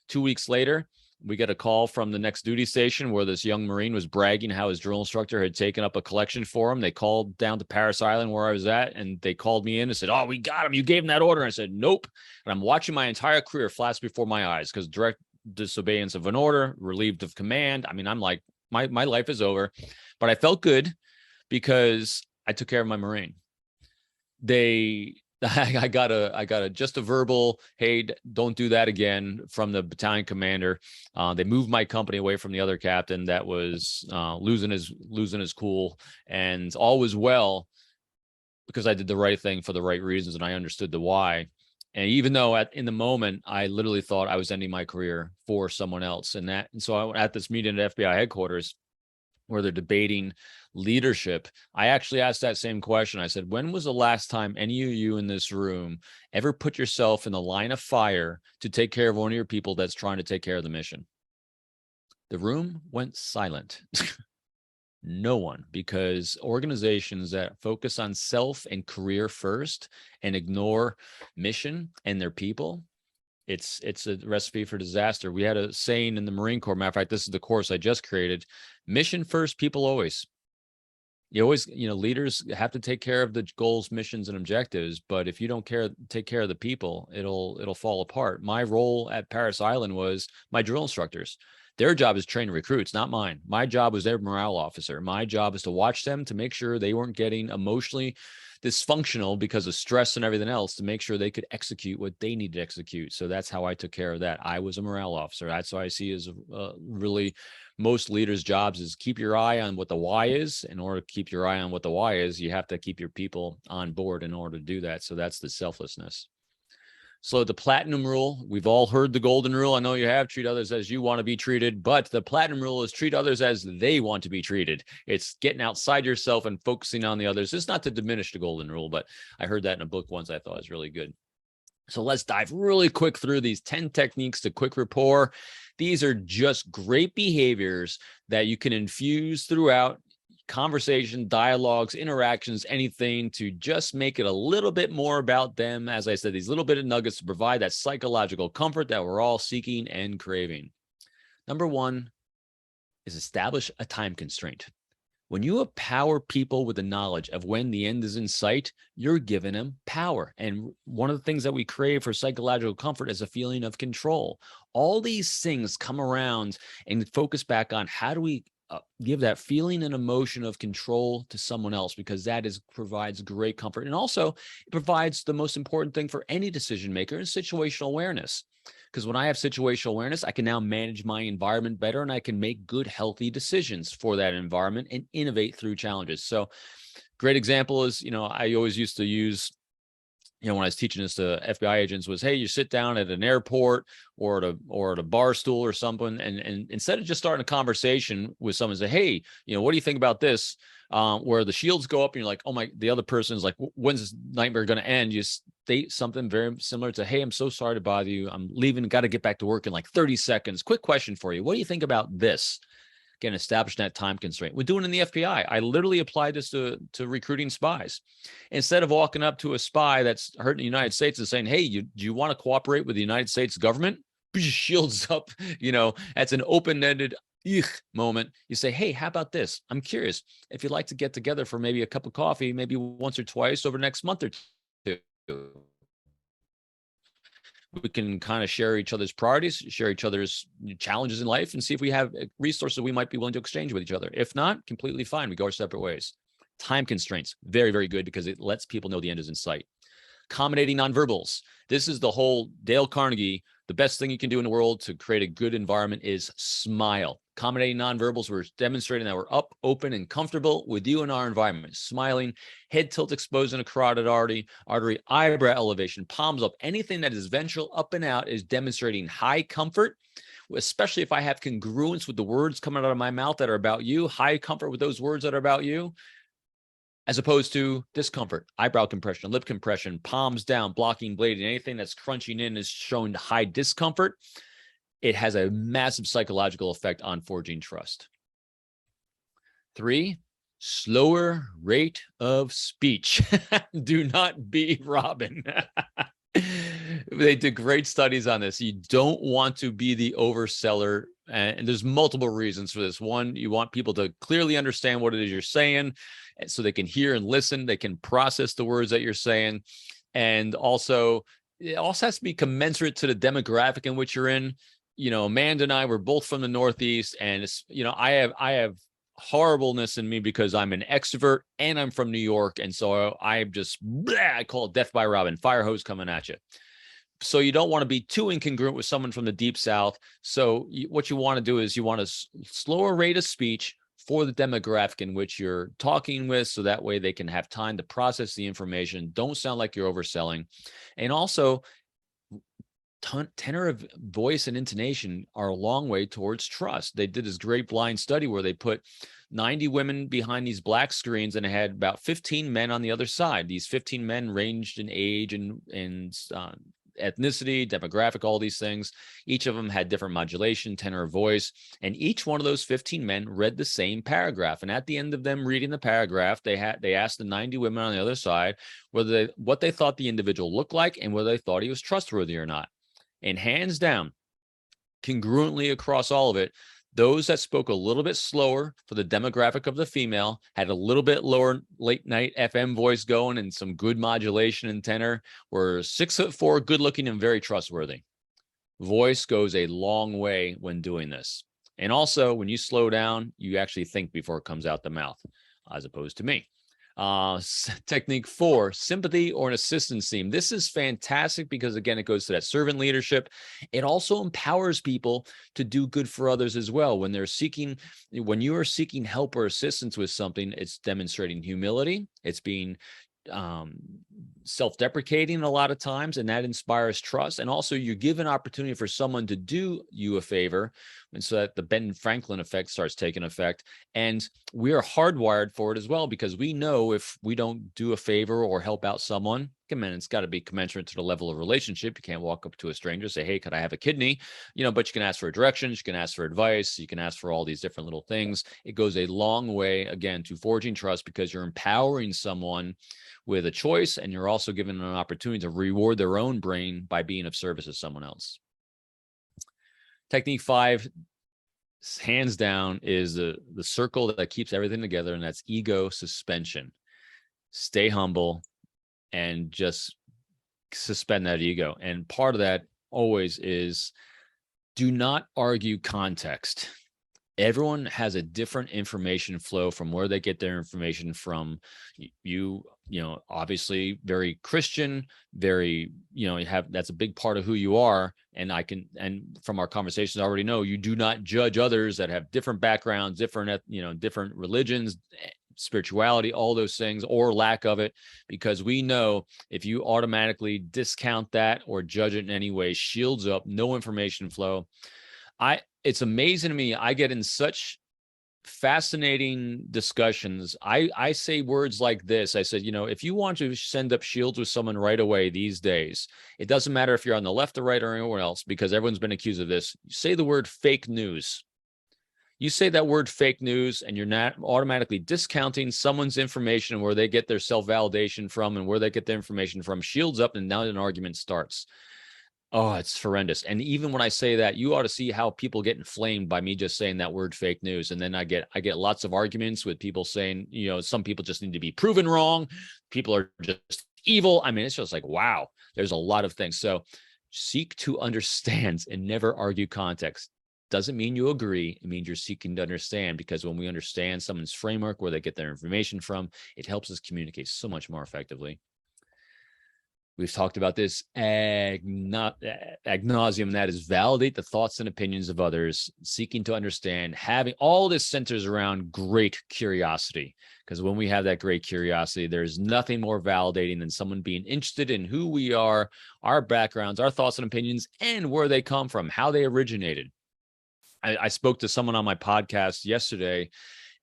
2 weeks later, we get a call from the next duty station where this young Marine was bragging how his drill instructor had taken up a collection for him. They called down to Paris Island where I was at, and they called me in and said, "Oh, we got him. You gave him that order." And I said, "Nope." And I'm watching my entire career flash before my eyes, because direct disobedience of an order, relieved of command. I mean, I'm like my life is over. But I felt good because I took care of my Marine. I got just a verbal, hey, don't do that again from the battalion commander. They moved my company away from the other captain that was losing his cool, and all was well because I did the right thing for the right reasons and I understood the why. And even though in the moment, I literally thought I was ending my career for someone else. And so at this meeting at FBI headquarters where they're debating leadership, I actually asked that same question. I said, when was the last time any of you in this room ever put yourself in the line of fire to take care of one of your people that's trying to take care of the mission? The room went silent. No one, because organizations that focus on self and career first and ignore mission and their people, it's a recipe for disaster. We had a saying in the Marine Corps, matter of fact, this is the course I just created: mission first, people always. You always, leaders have to take care of the goals, missions, and objectives, but if you don't take care of the people, it'll fall apart. My role at Parris Island was my drill instructors. Their job is train recruits, not mine. My job was their morale officer. My job is to watch them to make sure they weren't getting emotionally dysfunctional because of stress and everything else, to make sure they could execute what they need to execute. So that's how I took care of that. I was a morale officer. That's what I see as really most leaders' jobs, is keep your eye on what the why is. In order to keep your eye on what the why is, you have to keep your people on board in order to do that. So that's the selflessness. So the platinum rule, we've all heard the golden rule. I know you have: treat others as you want to be treated. But the platinum rule is treat others as they want to be treated. It's getting outside yourself and focusing on the others. It's not to diminish the golden rule, but I heard that in a book once I thought was really good. So let's dive really quick through these 10 techniques to quick rapport. These are just great behaviors that you can infuse throughout conversation, dialogues, interactions, anything to just make it a little bit more about them. As I said, these little bit of nuggets to provide that psychological comfort that we're all seeking and craving. Number one is establish a time constraint. When you empower people with the knowledge of when the end is in sight, you're giving them power. And one of the things that we crave for psychological comfort is a feeling of control. All these things come around and focus back on how do we give that feeling and emotion of control to someone else, because that provides great comfort. And also it provides the most important thing for any decision maker is situational awareness. Because when I have situational awareness, I can now manage my environment better and I can make good, healthy decisions for that environment and innovate through challenges. So great example is, I always used to use, when I was teaching this to FBI agents, was, hey, you sit down at an airport or at a bar stool or something, and instead of just starting a conversation with someone, say, hey, what do you think about this? Where the shields go up and you're like, oh my, the other person is like, when's this nightmare going to end? You state something very similar to, hey, I'm so sorry to bother you. I'm leaving, got to get back to work in like 30 seconds. Quick question for you. What do you think about this? Again, establishing that time constraint. We're doing it in the FBI. I literally applied this to recruiting spies. Instead of walking up to a spy that's hurting the United States and saying, hey, do you want to cooperate with the United States government? Shields up, that's an open-ended moment. You say, hey, how about this? I'm curious if you'd like to get together for maybe a cup of coffee, maybe once or twice over the next month or two. We can kind of share each other's priorities, share each other's challenges in life, and see if we have resources we might be willing to exchange with each other. If not, completely fine. We go our separate ways. Time constraints, very, very good, because it lets people know the end is in sight. Accommodating nonverbals. This is the whole Dale Carnegie. The best thing you can do in the world to create a good environment is smile. Accommodating nonverbals, we're demonstrating that we're up, open, and comfortable with you in our environment. Smiling, head tilt exposed in a carotid artery, eyebrow elevation, palms up. Anything that is ventral up and out is demonstrating high comfort, especially if I have congruence with the words coming out of my mouth that are about you, high comfort with those words that are about you, as opposed to discomfort, eyebrow compression, lip compression, palms down, blocking, blading. Anything that's crunching in is showing high discomfort. It has a massive psychological effect on forging trust. 3, slower rate of speech. Do not be Robin. They did great studies on this. You don't want to be the overseller. And there's multiple reasons for this. One, you want people to clearly understand what it is you're saying so they can hear and listen. They can process the words that you're saying. And also, it also has to be commensurate to the demographic in which you're in. Amanda and I were both from the Northeast, and it's, I have horribleness in me because I'm an extrovert and I'm from New York. And so I'm just, I call it death by Robin, fire hose coming at you. So you don't want to be too incongruent with someone from the deep South. So what you want to do is you want a slower rate of speech for the demographic in which you're talking with, so that way they can have time to process the information. Don't sound like you're overselling. And also, tenor of voice and intonation are a long way towards trust. They did this great blind study where they put 90 women behind these black screens, and it had about 15 men on the other side. These 15 men ranged in age and ethnicity, demographic, all these things. Each of them had different modulation, tenor of voice, and each one of those 15 men read the same paragraph. And at the end of them reading the paragraph, they asked the 90 women on the other side what they thought the individual looked like and whether they thought he was trustworthy or not. And hands down, congruently across all of it, those that spoke a little bit slower for the demographic of the female, had a little bit lower late night FM voice going and some good modulation and tenor, were 6'4", good looking and very trustworthy. Voice goes a long way when doing this. And also, when you slow down, you actually think before it comes out the mouth, as opposed to me. Technique 4, sympathy or an assistance theme. This is fantastic because, again, it goes to that servant leadership. It also empowers people to do good for others as well. When you are seeking help or assistance with something, it's demonstrating humility. It's being self-deprecating a lot of times, and that inspires trust. And also, you give an opportunity for someone to do you a favor, and so that the Ben Franklin effect starts taking effect. And we are hardwired for it as well, because we know if we don't do a favor or help out someone, it's got to be commensurate to the level of relationship. You can't walk up to a stranger and say, hey, could I have a kidney? But you can ask for directions, you can ask for advice, you can ask for all these different little things. It goes a long way, again, to forging trust, because you're empowering someone with a choice, and you're also giving them an opportunity to reward their own brain by being of service to someone else. Technique 5, hands down, is the circle that keeps everything together, and that's ego suspension. Stay humble and just suspend that ego. And part of that always is, do not argue context. Everyone has a different information flow from where they get their information from. You obviously very Christian, very, that's a big part of who you are. And from our conversations, I already know you do not judge others that have different backgrounds, different religions, spirituality, all those things, or lack of it, because we know if you automatically discount that or judge it in any way, shields up, no information flow. It's amazing to me. I get in such fascinating discussions. I say words like this. I said, if you want to send up shields with someone right away these days, it doesn't matter if you're on the left or right or anywhere else, because everyone's been accused of this. Say the word fake news. You say that word fake news, and you're not automatically discounting someone's information and where they get their self-validation from and where they get their information from. Shields up, and now an argument starts. Oh, it's horrendous. And even when I say that, you ought to see how people get inflamed by me just saying that word fake news. And then I get lots of arguments with people saying, some people just need to be proven wrong. People are just evil. It's just like, wow, there's a lot of things. So seek to understand and never argue context. Doesn't mean you agree. It means you're seeking to understand, because when we understand someone's framework, where they get their information from, it helps us communicate so much more effectively. We've talked about this ad nauseum, that is validate the thoughts and opinions of others, seeking to understand, having all this centers around great curiosity. Because when we have that great curiosity, there's nothing more validating than someone being interested in who we are, our backgrounds, our thoughts and opinions, and where they come from, how they originated. I spoke to someone on my podcast yesterday,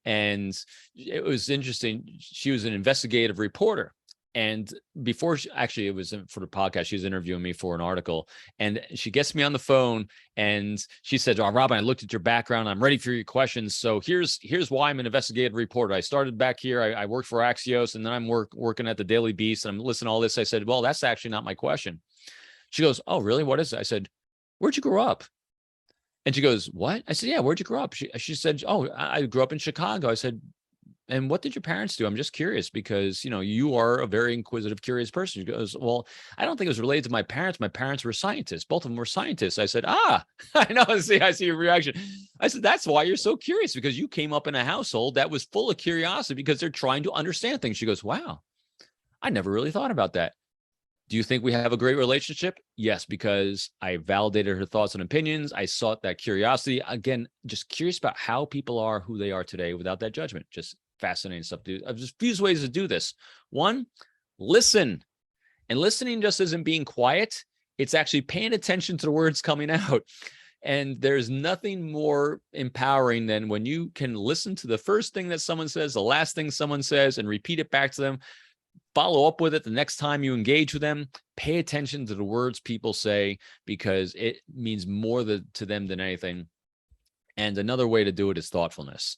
and it was interesting. She was an investigative reporter. And before it was for the podcast, she was interviewing me for an article, and she gets me on the phone and she said, "Oh, Robin, I looked at your background. I'm ready for your questions. So here's why I'm an investigative reporter. I started back here. I worked for Axios, and then I'm working at the Daily Beast, and I'm listening to all this." I said, "Well, that's actually not my question." She goes, "Oh, really? What is it?" I said, "Where'd you grow up?" And she goes, "What?" I said, "Yeah, where'd you grow up?" She said, "Oh, I grew up in Chicago." I said, and what did your parents do? I'm just curious because, you are a very inquisitive, curious person. She goes, well, I don't think it was related to my parents. My parents were scientists. Both of them were scientists. I said, I know. I see your reaction. I said, that's why you're so curious, because you came up in a household that was full of curiosity because they're trying to understand things. She goes, wow, I never really thought about that. Do you think we have a great relationship? Yes, because I validated her thoughts and opinions. I sought that curiosity. Again, just curious about how people are who they are today without that judgment. Just fascinating stuff, dude. There's a few ways to do this. One, listen. And listening just isn't being quiet. It's actually paying attention to the words coming out. And there's nothing more empowering than when you can listen to the first thing that someone says, the last thing someone says, and repeat it back to them. Follow up with it the next time you engage with them. Pay attention to the words people say, because it means more to them than anything. And another way to do it is thoughtfulness.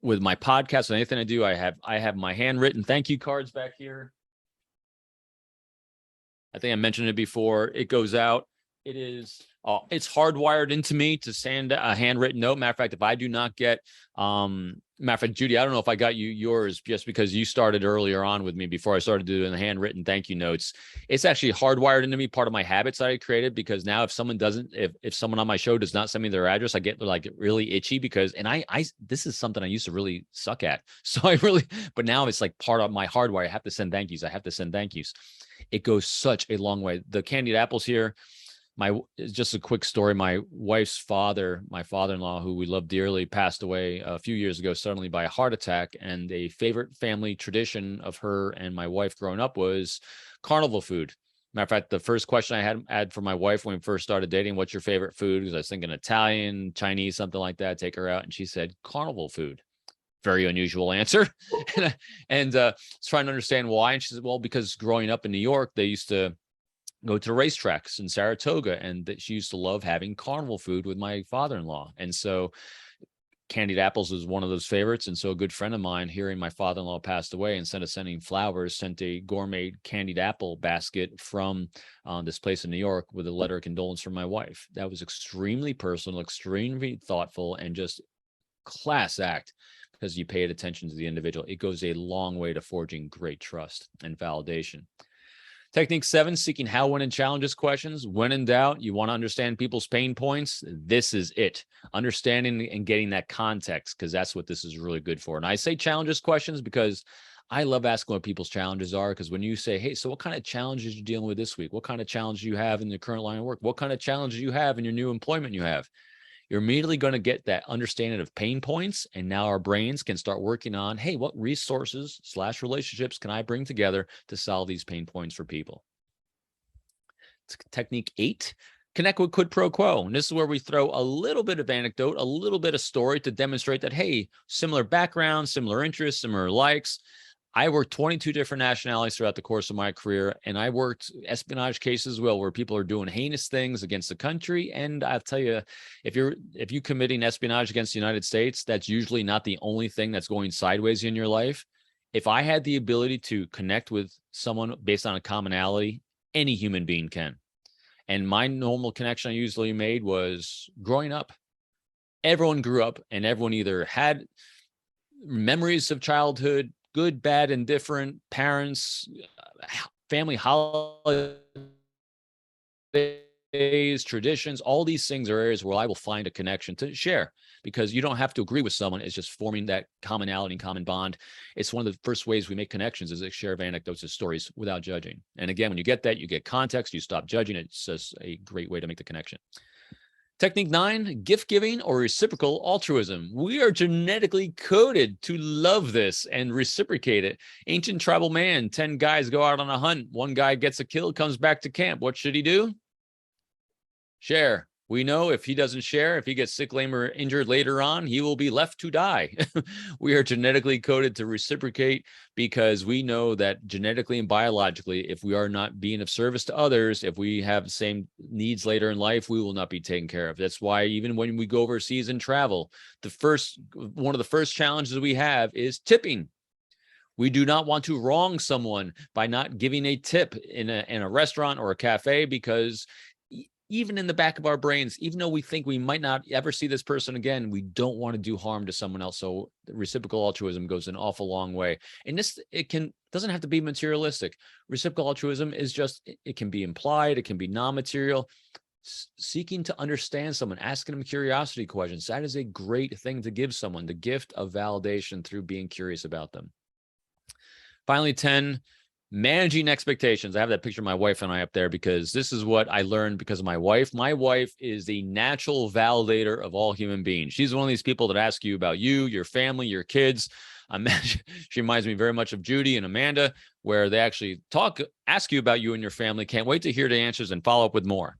With my podcast and anything I do, I have my handwritten thank you cards back here. I think I mentioned it before. It goes out. It's hardwired into me to send a handwritten note. Matter of fact, if I do not get, matter of fact, Judy, I don't know if I got you yours just because you started earlier on with me before I started doing the handwritten thank you notes. It's actually hardwired into me, part of my habits that I created, because now if someone if someone on my show does not send me their address, I get like really itchy and this is something I used to really suck at. So but now it's like part of my hardwire. I have to send thank yous. It goes such a long way. The candied apples here. Just a quick story. My wife's father, my father-in-law, who we love dearly, passed away a few years ago suddenly by a heart attack. And a favorite family tradition of her and my wife growing up was carnival food. Matter of fact, the first question I had for my wife when we first started dating, what's your favorite food? Because I was thinking Italian, Chinese, something like that, take her out. And she said, carnival food. Very unusual answer. and trying to understand why. And she said, well, because growing up in New York, they used to go to racetracks in Saratoga, and that she used to love having carnival food with my father-in-law. And so candied apples was one of those favorites. And so a good friend of mine, hearing my father-in-law passed away, instead of sending flowers, sent a gourmet candied apple basket from this place in New York with a letter of condolence from my wife. That was extremely personal, extremely thoughtful, and just class act, because you paid attention to the individual. It goes a long way to forging great trust and validation. Technique 7, seeking how, when, and challenges questions. When in doubt, you want to understand people's pain points. This is it. Understanding and getting that context, because that's what this is really good for. And I say challenges questions because I love asking what people's challenges are, because when you say, hey, so what kind of challenges are you dealing with this week? What kind of challenges you have in your current line of work? What kind of challenges you have in your new employment you have? You're immediately going to get that understanding of pain points. And now our brains can start working on, hey, what resources / relationships can I bring together to solve these pain points for people? Technique 8, connect with quid pro quo. And this is where we throw a little bit of anecdote, a little bit of story to demonstrate that, hey, similar background, similar interests, similar likes. I worked 22 different nationalities throughout the course of my career, and I worked espionage cases as well, where people are doing heinous things against the country. And I'll tell you, if you committing espionage against the United States, that's usually not the only thing that's going sideways in your life. If I had the ability to connect with someone based on a commonality, any human being can. And my normal connection I usually made was growing up. Everyone grew up, and everyone either had memories of childhood, good, bad, and different, parents, family holidays, traditions. All these things are areas where I will find a connection to share, because you don't have to agree with someone. It's just forming that commonality and common bond. It's one of the first ways we make connections, is a share of anecdotes and stories without judging. And again, when you get that, you get context, you stop judging. It's just a great way to make the connection. Technique 9, gift giving or reciprocal altruism. We are genetically coded to love this and reciprocate it. Ancient tribal man, 10 guys go out on a hunt. One guy gets a kill, comes back to camp. What should he do? Share. We know if he doesn't share, if he gets sick, lame, or injured later on, he will be left to die. We are genetically coded to reciprocate, because we know that genetically and biologically, if we are not being of service to others, if we have the same needs later in life, we will not be taken care of. That's why even when we go overseas and travel, one of the first challenges we have is tipping. We do not want to wrong someone by not giving a tip in a restaurant or a cafe, because even in the back of our brains, even though we think we might not ever see this person again, we don't want to do harm to someone else. So reciprocal altruism goes an awful long way. And this, doesn't have to be materialistic. Reciprocal altruism is just, it can be implied, it can be non-material. Seeking to understand someone, asking them curiosity questions. That is a great thing to give someone, the gift of validation through being curious about them. Finally, 10, managing expectations. I have that picture of my wife and I up there because this is what I learned because of my wife. My wife is the natural validator of all human beings. She's one of these people that ask you about you, your family, your kids. She reminds me very much of Judy and Amanda, where they actually ask you about you and your family. Can't wait to hear the answers and follow up with more.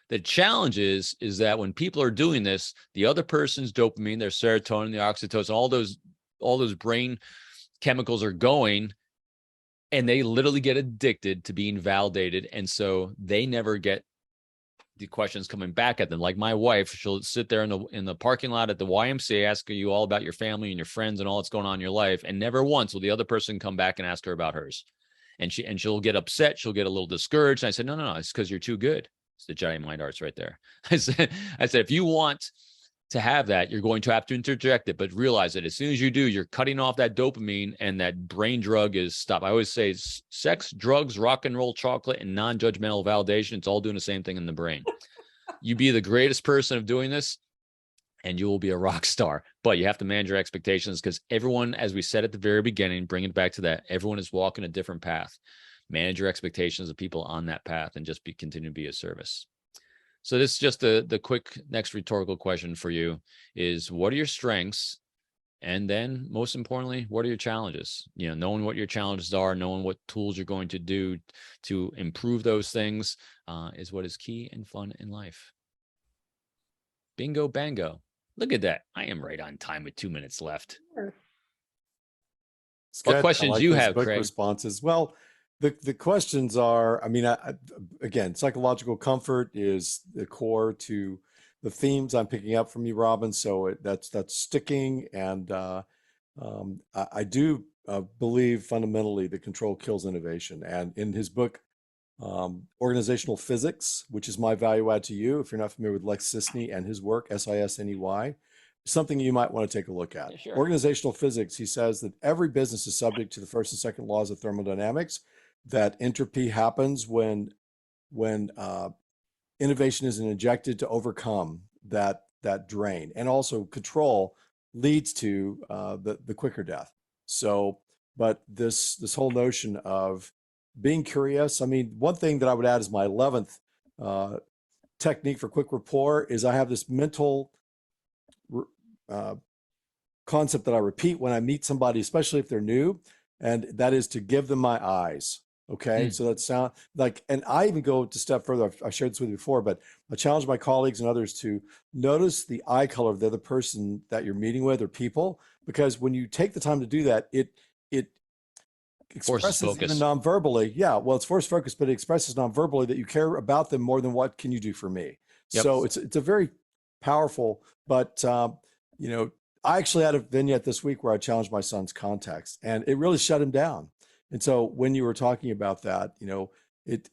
The challenge is that when people are doing this, the other person's dopamine, their serotonin, the oxytocin, all those brain chemicals are going, and they literally get addicted to being validated. And so they never get the questions coming back at them. Like my wife, she'll sit there in the parking lot at the YMCA asking you all about your family and your friends and all that's going on in your life. And never once will the other person come back and ask her about hers. And she'll get upset. She'll get a little discouraged. And I said, no, it's because you're too good. It's the giant mind arts right there. I said, if you want to have that, you're going to have to interject it, but realize that as soon as you do, you're cutting off that dopamine and that brain drug is stopped. I always say sex, drugs, rock and roll, chocolate, and non-judgmental validation. It's all doing the same thing in the brain. You be the greatest person of doing this and you will be a rock star, but you have to manage your expectations because everyone, as we said at the very beginning, bring it back to that, everyone is walking a different path. Manage your expectations of people on that path and just continue to be of service. So this is just the quick next rhetorical question for you is, what are your strengths? And then most importantly, what are your challenges? Knowing what your challenges are, knowing what tools you're going to do to improve those things is what is key and fun in life. Bingo, bango. Look at that. I am right on time with 2 minutes left. What questions you have, Craig? Responses. Well, the questions are, again, psychological comfort is the core to the themes I'm picking up from you, Robin. So that's sticking. And I do believe fundamentally that control kills innovation. And in his book, Organizational Physics, which is my value add to you, if you're not familiar with Lex Sisney and his work, SISNEY, something you might want to take a look at. Sure. Organizational Physics, he says that every business is subject to the first and second laws of thermodynamics, that entropy happens when innovation is injected to overcome that drain, and also control leads to the quicker death. So, but this whole notion of being curious. One thing that I would add is my 11th technique for quick rapport is I have this mental concept that I repeat when I meet somebody, especially if they're new, and that is to give them my eyes. Okay. So that sound like, and I even go to step further. I shared this with you before, but I challenge my colleagues and others to notice the eye color of the other person that you're meeting with or people, because when you take the time to do that, it expresses even non-verbally. Yeah. Well, it's forced focus, but it expresses non-verbally that you care about them more than what can you do for me. Yep. So it's a very powerful, but I actually had a vignette this week where I challenged my son's context and it really shut him down. And so when you were talking about that,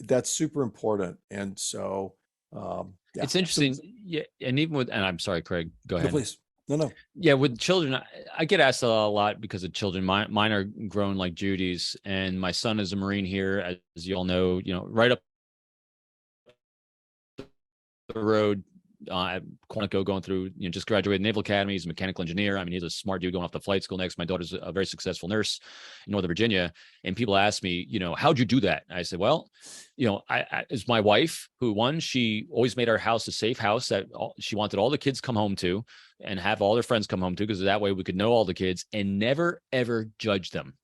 that's super important. And so, yeah. It's interesting. Yeah. And even and I'm sorry, Craig, go ahead. No, please. No. Yeah. With children, I get asked a lot because of children. Mine are grown like Judy's, and my son is a Marine here, as you all know, right up the road. At Quantico, going through, just graduated Naval Academy. He's a mechanical engineer. He's a smart dude going off to flight school next. My daughter's a very successful nurse in Northern Virginia. And people ask me, how'd you do that? I said, well, it's my wife who she always made our house a safe house that she wanted all the kids come home to and have all their friends come home to, because that way we could know all the kids and never, ever judge them.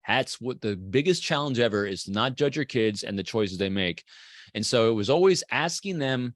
That's what the biggest challenge ever is, to not judge your kids and the choices they make. And so it was always asking them,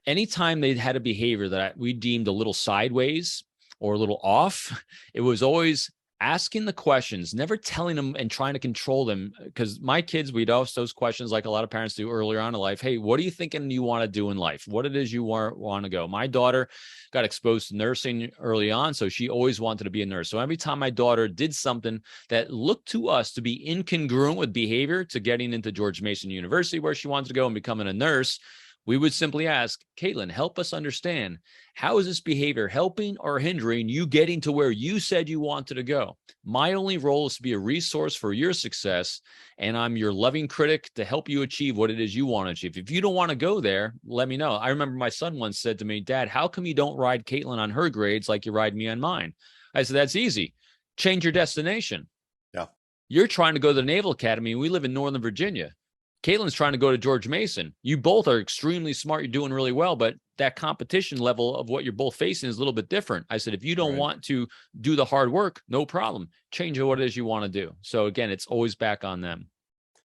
anytime they had a behavior that we deemed a little sideways or a little off, it was always asking the questions, never telling them and trying to control them. Because my kids, we'd ask those questions like a lot of parents do earlier on in life. Hey, what are you thinking you want to do in life? What it is you want to go? My daughter got exposed to nursing early on, so she always wanted to be a nurse. So every time my daughter did something that looked to us to be incongruent with behavior to getting into George Mason University, where she wanted to go and becoming a nurse, we would simply ask, Caitlin, help us understand, how is this behavior helping or hindering you getting to where you said you wanted to go? My only role is to be a resource for your success, and I'm your loving critic to help you achieve what it is you want to achieve. If you don't want to go there, let me know. I remember my son once said to me, Dad, how come you don't ride Caitlin on her grades like you ride me on mine? I said, that's easy. Change your destination. Yeah. You're trying to go to the Naval Academy, and we live in Northern Virginia. Caitlin's trying to go to George Mason. You both are extremely smart. You're doing really well, but that competition level of what you're both facing is a little bit different. I said, if you don't want to do the hard work, no problem. Change what it is you want to do. So again, it's always back on them.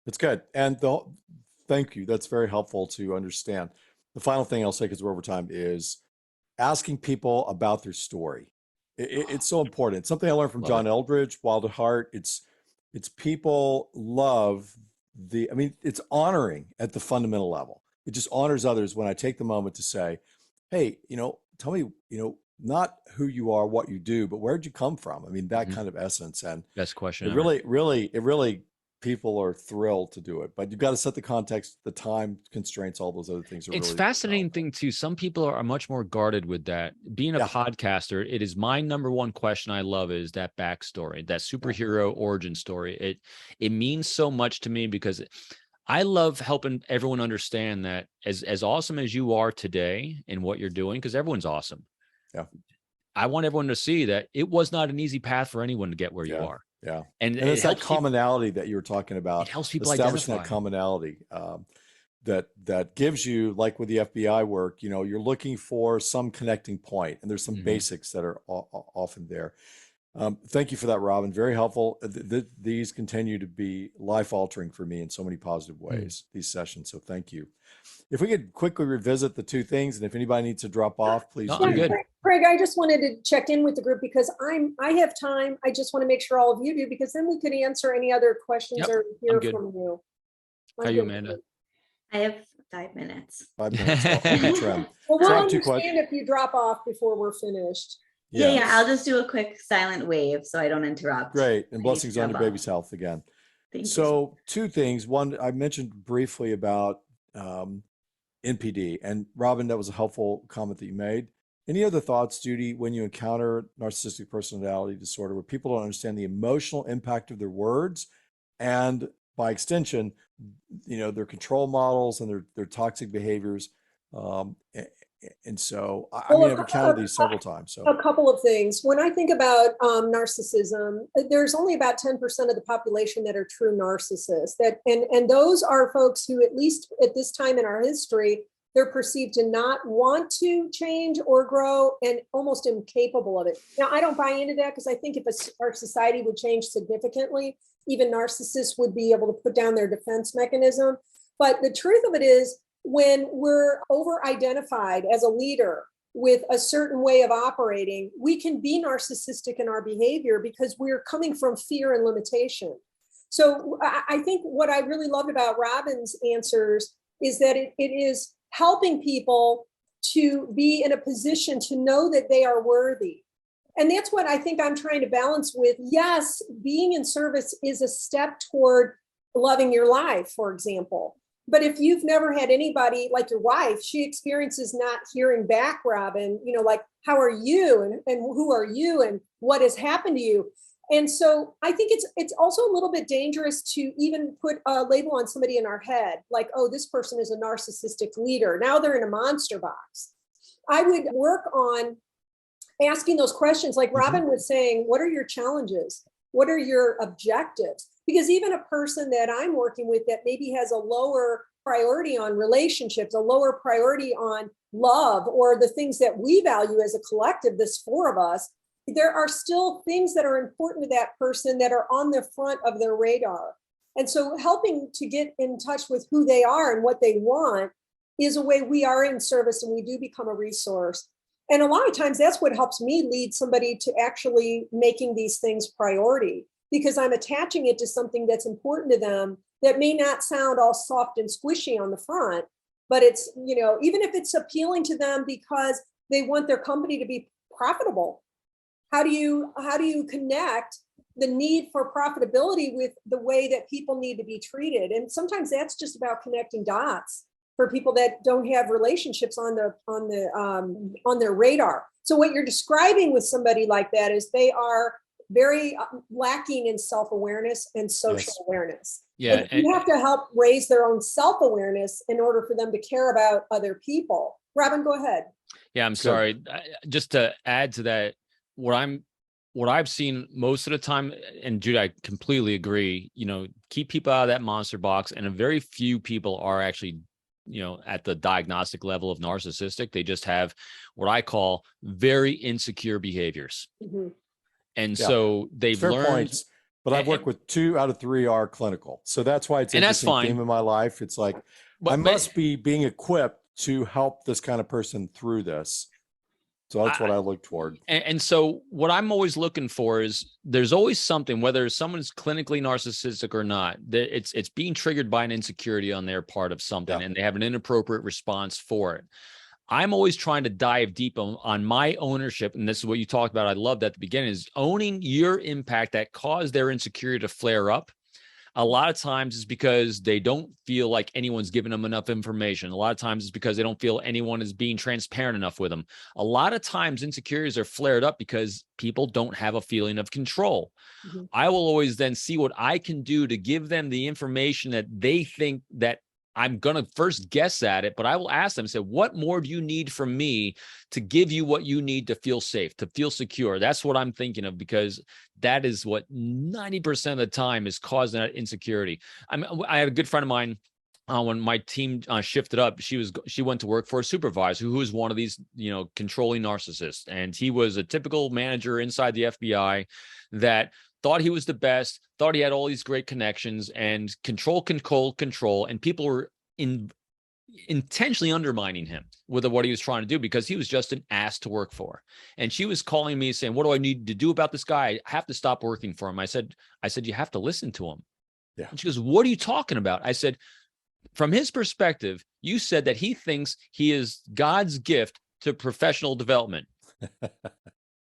That's good. And thank you. That's very helpful to understand. The final thing I'll say, because we're over time, is asking people about their story. It's so important. Something I learned from John Eldridge, Wild at Heart. It's people love it's honoring at the fundamental level. It just honors others when I take the moment to say, hey, tell me, not who you are, what you do, but where'd you come from? I mean, that kind of essence. And best question. It really, people are thrilled to do it, but you've got to set the context, the time constraints, all those other things. It's really fascinating thing too. Some people are much more guarded with that. Being a podcaster, it is my number one question I love is that backstory, that superhero origin story. It means so much to me because I love helping everyone understand that as awesome as you are today in what you're doing, because everyone's awesome. Yeah. I want everyone to see that it was not an easy path for anyone to get where you are. Yeah. And it's that commonality that you were talking about. It helps people establishing identify that commonality that gives you, like with the FBI work, you're looking for some connecting point, and there's some basics that are often there. Thank you for that, Robin. Very helpful. These continue to be life altering for me in so many positive ways, these sessions. So thank you. If we could quickly revisit the two things, and if anybody needs to drop off, please do. I'm good. Craig, I just wanted to check in with the group because I have time. I just want to make sure all of you do, because then we could answer any other questions or hear from you. How are you, Amanda? I have 5 minutes. 5 minutes. I'll be trimmed. Well, we'll understand if you drop off before we're finished. Yes. Yeah, I'll just do a quick silent wave so I don't interrupt. Great. And blessings on your baby's health again. Thank you. Two things. One, I mentioned briefly about NPD. And Robin, that was a helpful comment that you made. Any other thoughts, Judy, when you encounter narcissistic personality disorder, where people don't understand the emotional impact of their words and by extension, their control models and their toxic behaviors? And so, I've encountered these several times. So a couple of things. When I think about narcissism, there's only about 10% of the population that are true narcissists. And those are folks who, at least at this time in our history, they're perceived to not want to change or grow and almost incapable of it. Now, I don't buy into that, because I think if our society would change significantly, even narcissists would be able to put down their defense mechanism. But the truth of it is, when we're over-identified as a leader with a certain way of operating, we can be narcissistic in our behavior because we're coming from fear and limitation. So I think what I really loved about Robin's answers is that it is helping people to be in a position to know that they are worthy. And that's what I think I'm trying to balance with. Yes, being in service is a step toward loving your life, for example. But if you've never had anybody like your wife, she experiences not hearing back, Robin, like, how are you and who are you and what has happened to you? And so I think it's also a little bit dangerous to even put a label on somebody in our head, like, oh, this person is a narcissistic leader. Now they're in a monster box. I would work on asking those questions, like Robin was saying, what are your challenges? What are your objectives? Because even a person that I'm working with that maybe has a lower priority on relationships, a lower priority on love, or the things that we value as a collective, this four of us, there are still things that are important to that person that are on the front of their radar. And so helping to get in touch with who they are and what they want is a way we are in service, and we do become a resource. And a lot of times that's what helps me lead somebody to actually making these things priority, because I'm attaching it to something that's important to them that may not sound all soft and squishy on the front, but it's, even if it's appealing to them because they want their company to be profitable. How do you connect the need for profitability with the way that people need to be treated? And sometimes that's just about connecting dots. for people that don't have relationships on their radar. So what you're describing with somebody like that is they are very lacking in self-awareness and social awareness. Yeah, and you have to help raise their own self-awareness in order for them to care about other people. Robin, go ahead. Yeah, I'm sorry. Just to add to that, what I've seen most of the time, and Judy, I completely agree, keep people out of that monster box. And a very few people are actually, at the diagnostic level of narcissistic. They just have what I call very insecure behaviors. Mm-hmm. And so they've learned. Points, but I've worked with 2 out of 3 are clinical. So that's why it's an interesting theme in my life. It's like, I must be being equipped to help this kind of person through this. So that's what I look toward. And so what I'm always looking for is there's always something, whether someone's clinically narcissistic or not, that it's being triggered by an insecurity on their part of something, and they have an inappropriate response for it. I'm always trying to dive deep on my ownership. And this is what you talked about. I loved at the beginning, is owning your impact that caused their insecurity to flare up. A lot of times it's because they don't feel like anyone's giving them enough information. A lot of times it's because they don't feel anyone is being transparent enough with them. A lot of times insecurities are flared up because people don't have a feeling of control. Mm-hmm. I will always then see what I can do to give them the information that they think that I'm going to first guess at it, but I will ask them, say, what more do you need from me to give you what you need to feel safe, to feel secure? That's what I'm thinking of, because that is what 90% of the time is causing that insecurity. I had a good friend of mine, when my team shifted up, she went to work for a supervisor who was one of these, controlling narcissists. And he was a typical manager inside the FBI that thought he was the best, thought he had all these great connections, and control. And people were intentionally undermining him with what he was trying to do, because he was just an ass to work for. And she was calling me saying, what do I need to do about this guy? I have to stop working for him. I said, you have to listen to him. Yeah. And she goes, what are you talking about? I said, from his perspective, you said that he thinks he is God's gift to professional development.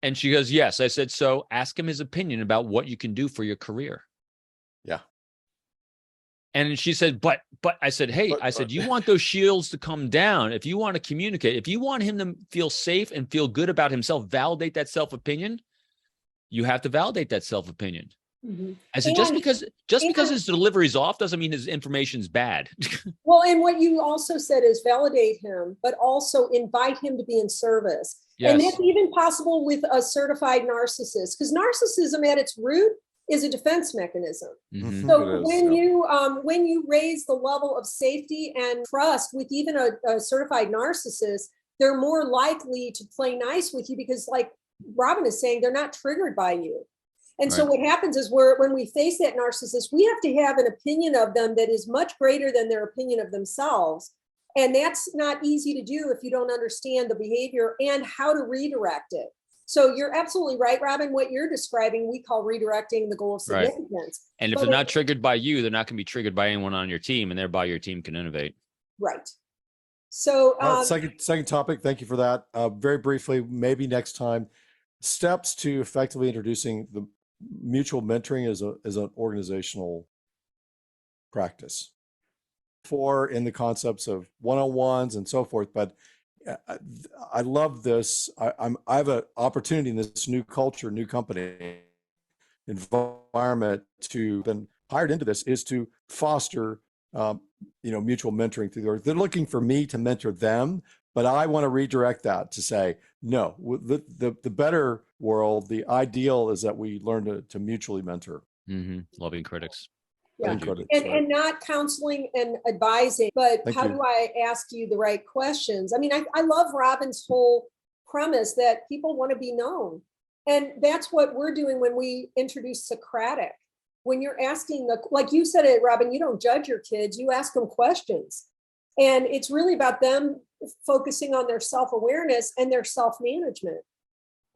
And she goes, yes. I said, so ask him his opinion about what you can do for your career. Yeah. And she said, but I said, hey, you want those shields to come down. If you want to communicate, if you want him to feel safe and feel good about himself, validate that self-opinion, you have to validate that self-opinion. Mm-hmm. I said, just because his delivery's off doesn't mean his information's bad. Well, and what you also said is validate him, but also invite him to be in service. Yes. And that's even possible with a certified narcissist, because narcissism at its root is a defense mechanism. Mm-hmm. So when you raise the level of safety and trust with even a certified narcissist, they're more likely to play nice with you, because, like Robin is saying, they're not triggered by you. And so what happens is when we face that narcissist, we have to have an opinion of them that is much greater than their opinion of themselves. And that's not easy to do if you don't understand the behavior and how to redirect it. So you're absolutely right, Robin. What you're describing, we call redirecting the goal of significance. Right. And if they're not triggered by you, they're not going to be triggered by anyone on your team, and thereby your team can innovate. Right. So second topic. Thank you for that. Very briefly, maybe next time, steps to effectively introducing the mutual mentoring as an organizational practice, in the concepts of one-on-ones and so forth. But I love this. I have an opportunity in this new culture, new company environment, to been hired into this, is to foster mutual mentoring through they're looking for me to mentor them, but I want to redirect that to say, no, the better world, the ideal is that we learn to mutually mentor. Mm-hmm. Loving critics. Yeah. And not counseling and advising, but how do I ask you the right questions? I mean, I love Robin's whole premise that people want to be known. And that's what we're doing when we introduce Socratic. When you're asking like you said it, Robin, you don't judge your kids, you ask them questions. And it's really about them focusing on their self-awareness and their self-management.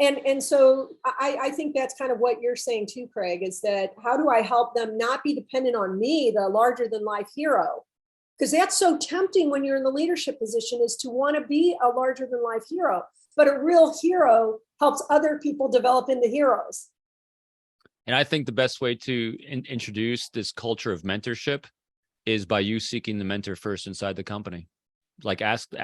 And so I think that's kind of what you're saying too, Craig, is that how do I help them not be dependent on me, the larger than life hero? Because that's so tempting when you're in the leadership position, is to want to be a larger than life hero. But a real hero helps other people develop into heroes. And I think the best way to introduce this culture of mentorship is by you seeking the mentor first inside the company. Like ask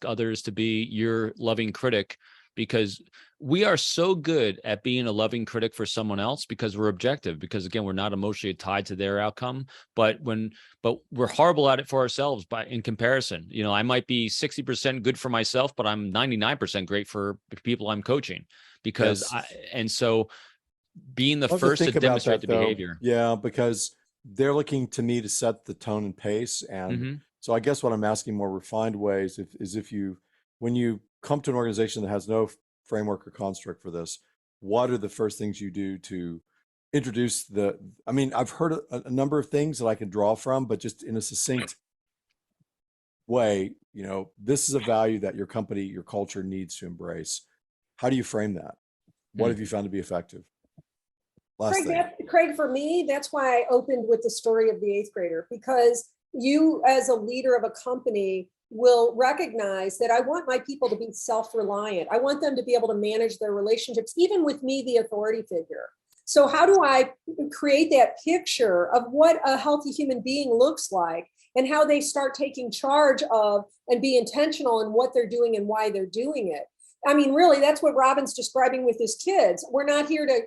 others to be your loving critic, because we are so good at being a loving critic for someone else because we're objective, because again, we're not emotionally tied to their outcome, but we're horrible at it for ourselves in comparison. You know, I might be 60% good for myself, but I'm 99% great for people I'm coaching, because so being the first to demonstrate the behavior. Yeah, because they're looking to me to set the tone and pace. And so I guess what I'm asking more refined ways is if you, when you come to an organization that has no framework or construct for this, what are the first things you do to introduce I mean, I've heard a number of things that I can draw from, but just in a succinct way, you know, this is a value that your company, your culture needs to embrace. How do you frame that? What have you found to be effective? Craig, for me, that's why I opened with the story of the 8th grader, because you as a leader of a company will recognize that I want my people to be self-reliant. I want them to be able to manage their relationships, even with me, the authority figure. So how do I create that picture of what a healthy human being looks like and how they start taking charge of and be intentional in what they're doing and why they're doing it? I mean, really, that's what Robin's describing with his kids. We're not here to,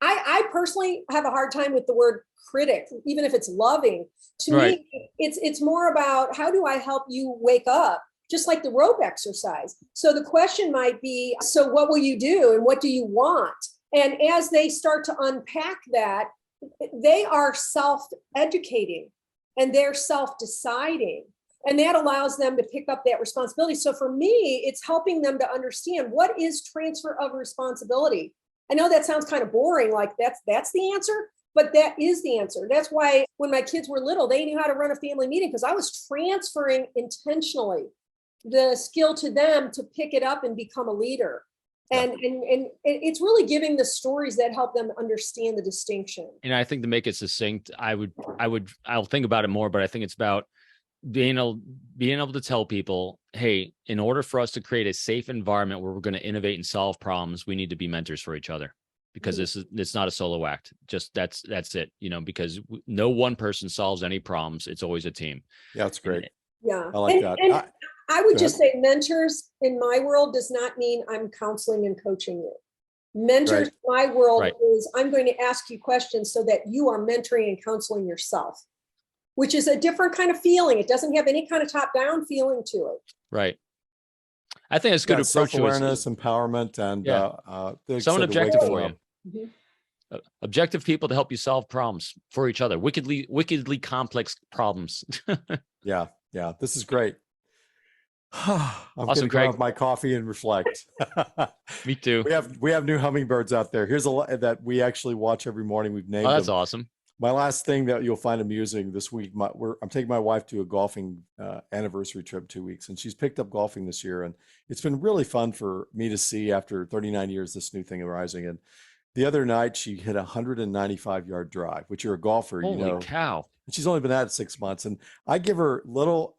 I personally have a hard time with the word critic, even if it's loving. To me, it's more about how do I help you wake up, just like the rope exercise. So the question might be, so what will you do and what do you want? And as they start to unpack that, they are self-educating and they're self-deciding. And that allows them to pick up that responsibility. So for me, it's helping them to understand what is transfer of responsibility. I know that sounds kind of boring, like that's the answer, but that is the answer. That's why when my kids were little, they knew how to run a family meeting because I was transferring intentionally the skill to them to pick it up and become a leader. And it's really giving the stories that help them understand the distinction. And I think to make it succinct, I'll think about it more, but I think it's about being able to tell people, hey, in order for us to create a safe environment where we're going to innovate and solve problems, we need to be mentors for each other, because it's not a solo act. Just that's it, you know, because no one person solves any problems. It's always a team. Yeah, that's great. Yeah. I like that. And I would just say mentors in my world does not mean I'm counseling and coaching you. Mentors in my world is I'm going to ask you questions so that you are mentoring and counseling yourself, which is a different kind of feeling. It doesn't have any kind of top-down feeling to it. Right. I think it's good approach. Self-awareness, empowerment, and someone objective for you. Objective people to help you solve problems for each other. Wickedly complex problems. Yeah. This is great. I'm awesome, going to grab my coffee and reflect. Me too. We have new hummingbirds out there. Here's a lot that we actually watch every morning. We've named that's them. awesome. My last thing that you'll find amusing this week, I'm taking my wife to a golfing anniversary trip 2 weeks, and she's picked up golfing this year. And it's been really fun for me to see after 39 years, this new thing arising. And the other night she hit a 195-yard drive, which you're a golfer, Holy you know. cow. And she's only been at it 6 months. And I give her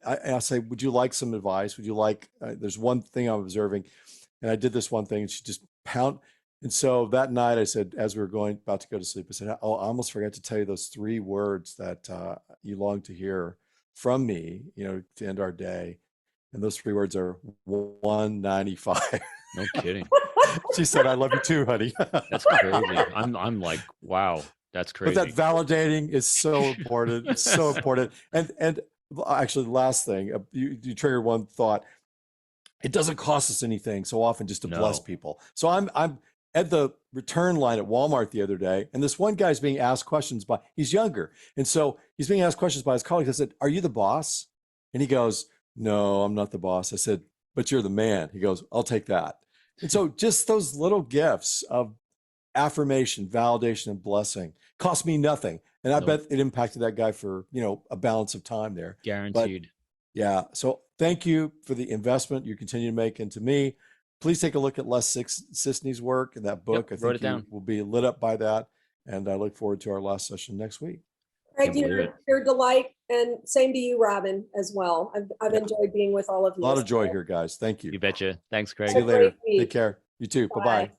I say, would you like some advice? Would you like, there's one thing I'm observing. And I did this one thing and she just And so that night I said, as we were about to go to sleep, I said, oh, I almost forgot to tell you those 3 words that you long to hear from me, you know, to end our day. And those 3 words are 195. No kidding. She said, I love you too, honey. That's crazy. I'm like, wow, that's crazy. But that validating is so important. It's so important. And actually, the last thing, you triggered one thought. It doesn't cost us anything so often just to bless people. So I'm at the return line at Walmart the other day, and this one guy's being asked questions he's younger. And so he's being asked questions by his colleagues. I said, are you the boss? And he goes, no, I'm not the boss. I said, but you're the man. He goes, I'll take that. And so just those little gifts of affirmation, validation, and blessing cost me nothing. And I bet it impacted that guy for, you know, a balance of time there. Guaranteed. But, yeah. So thank you for the investment you continue to make into me. Please take a look at Les Sisney's work in that book. Yep, I think you will be lit up by that. And I look forward to our last session next week. Craig, you're a delight, and same to you, Robin, as well. I've enjoyed being with all of you. A lot of joy here, guys. Thank you. You betcha. Thanks, Craig. See you later. Take care. You too. Bye-bye.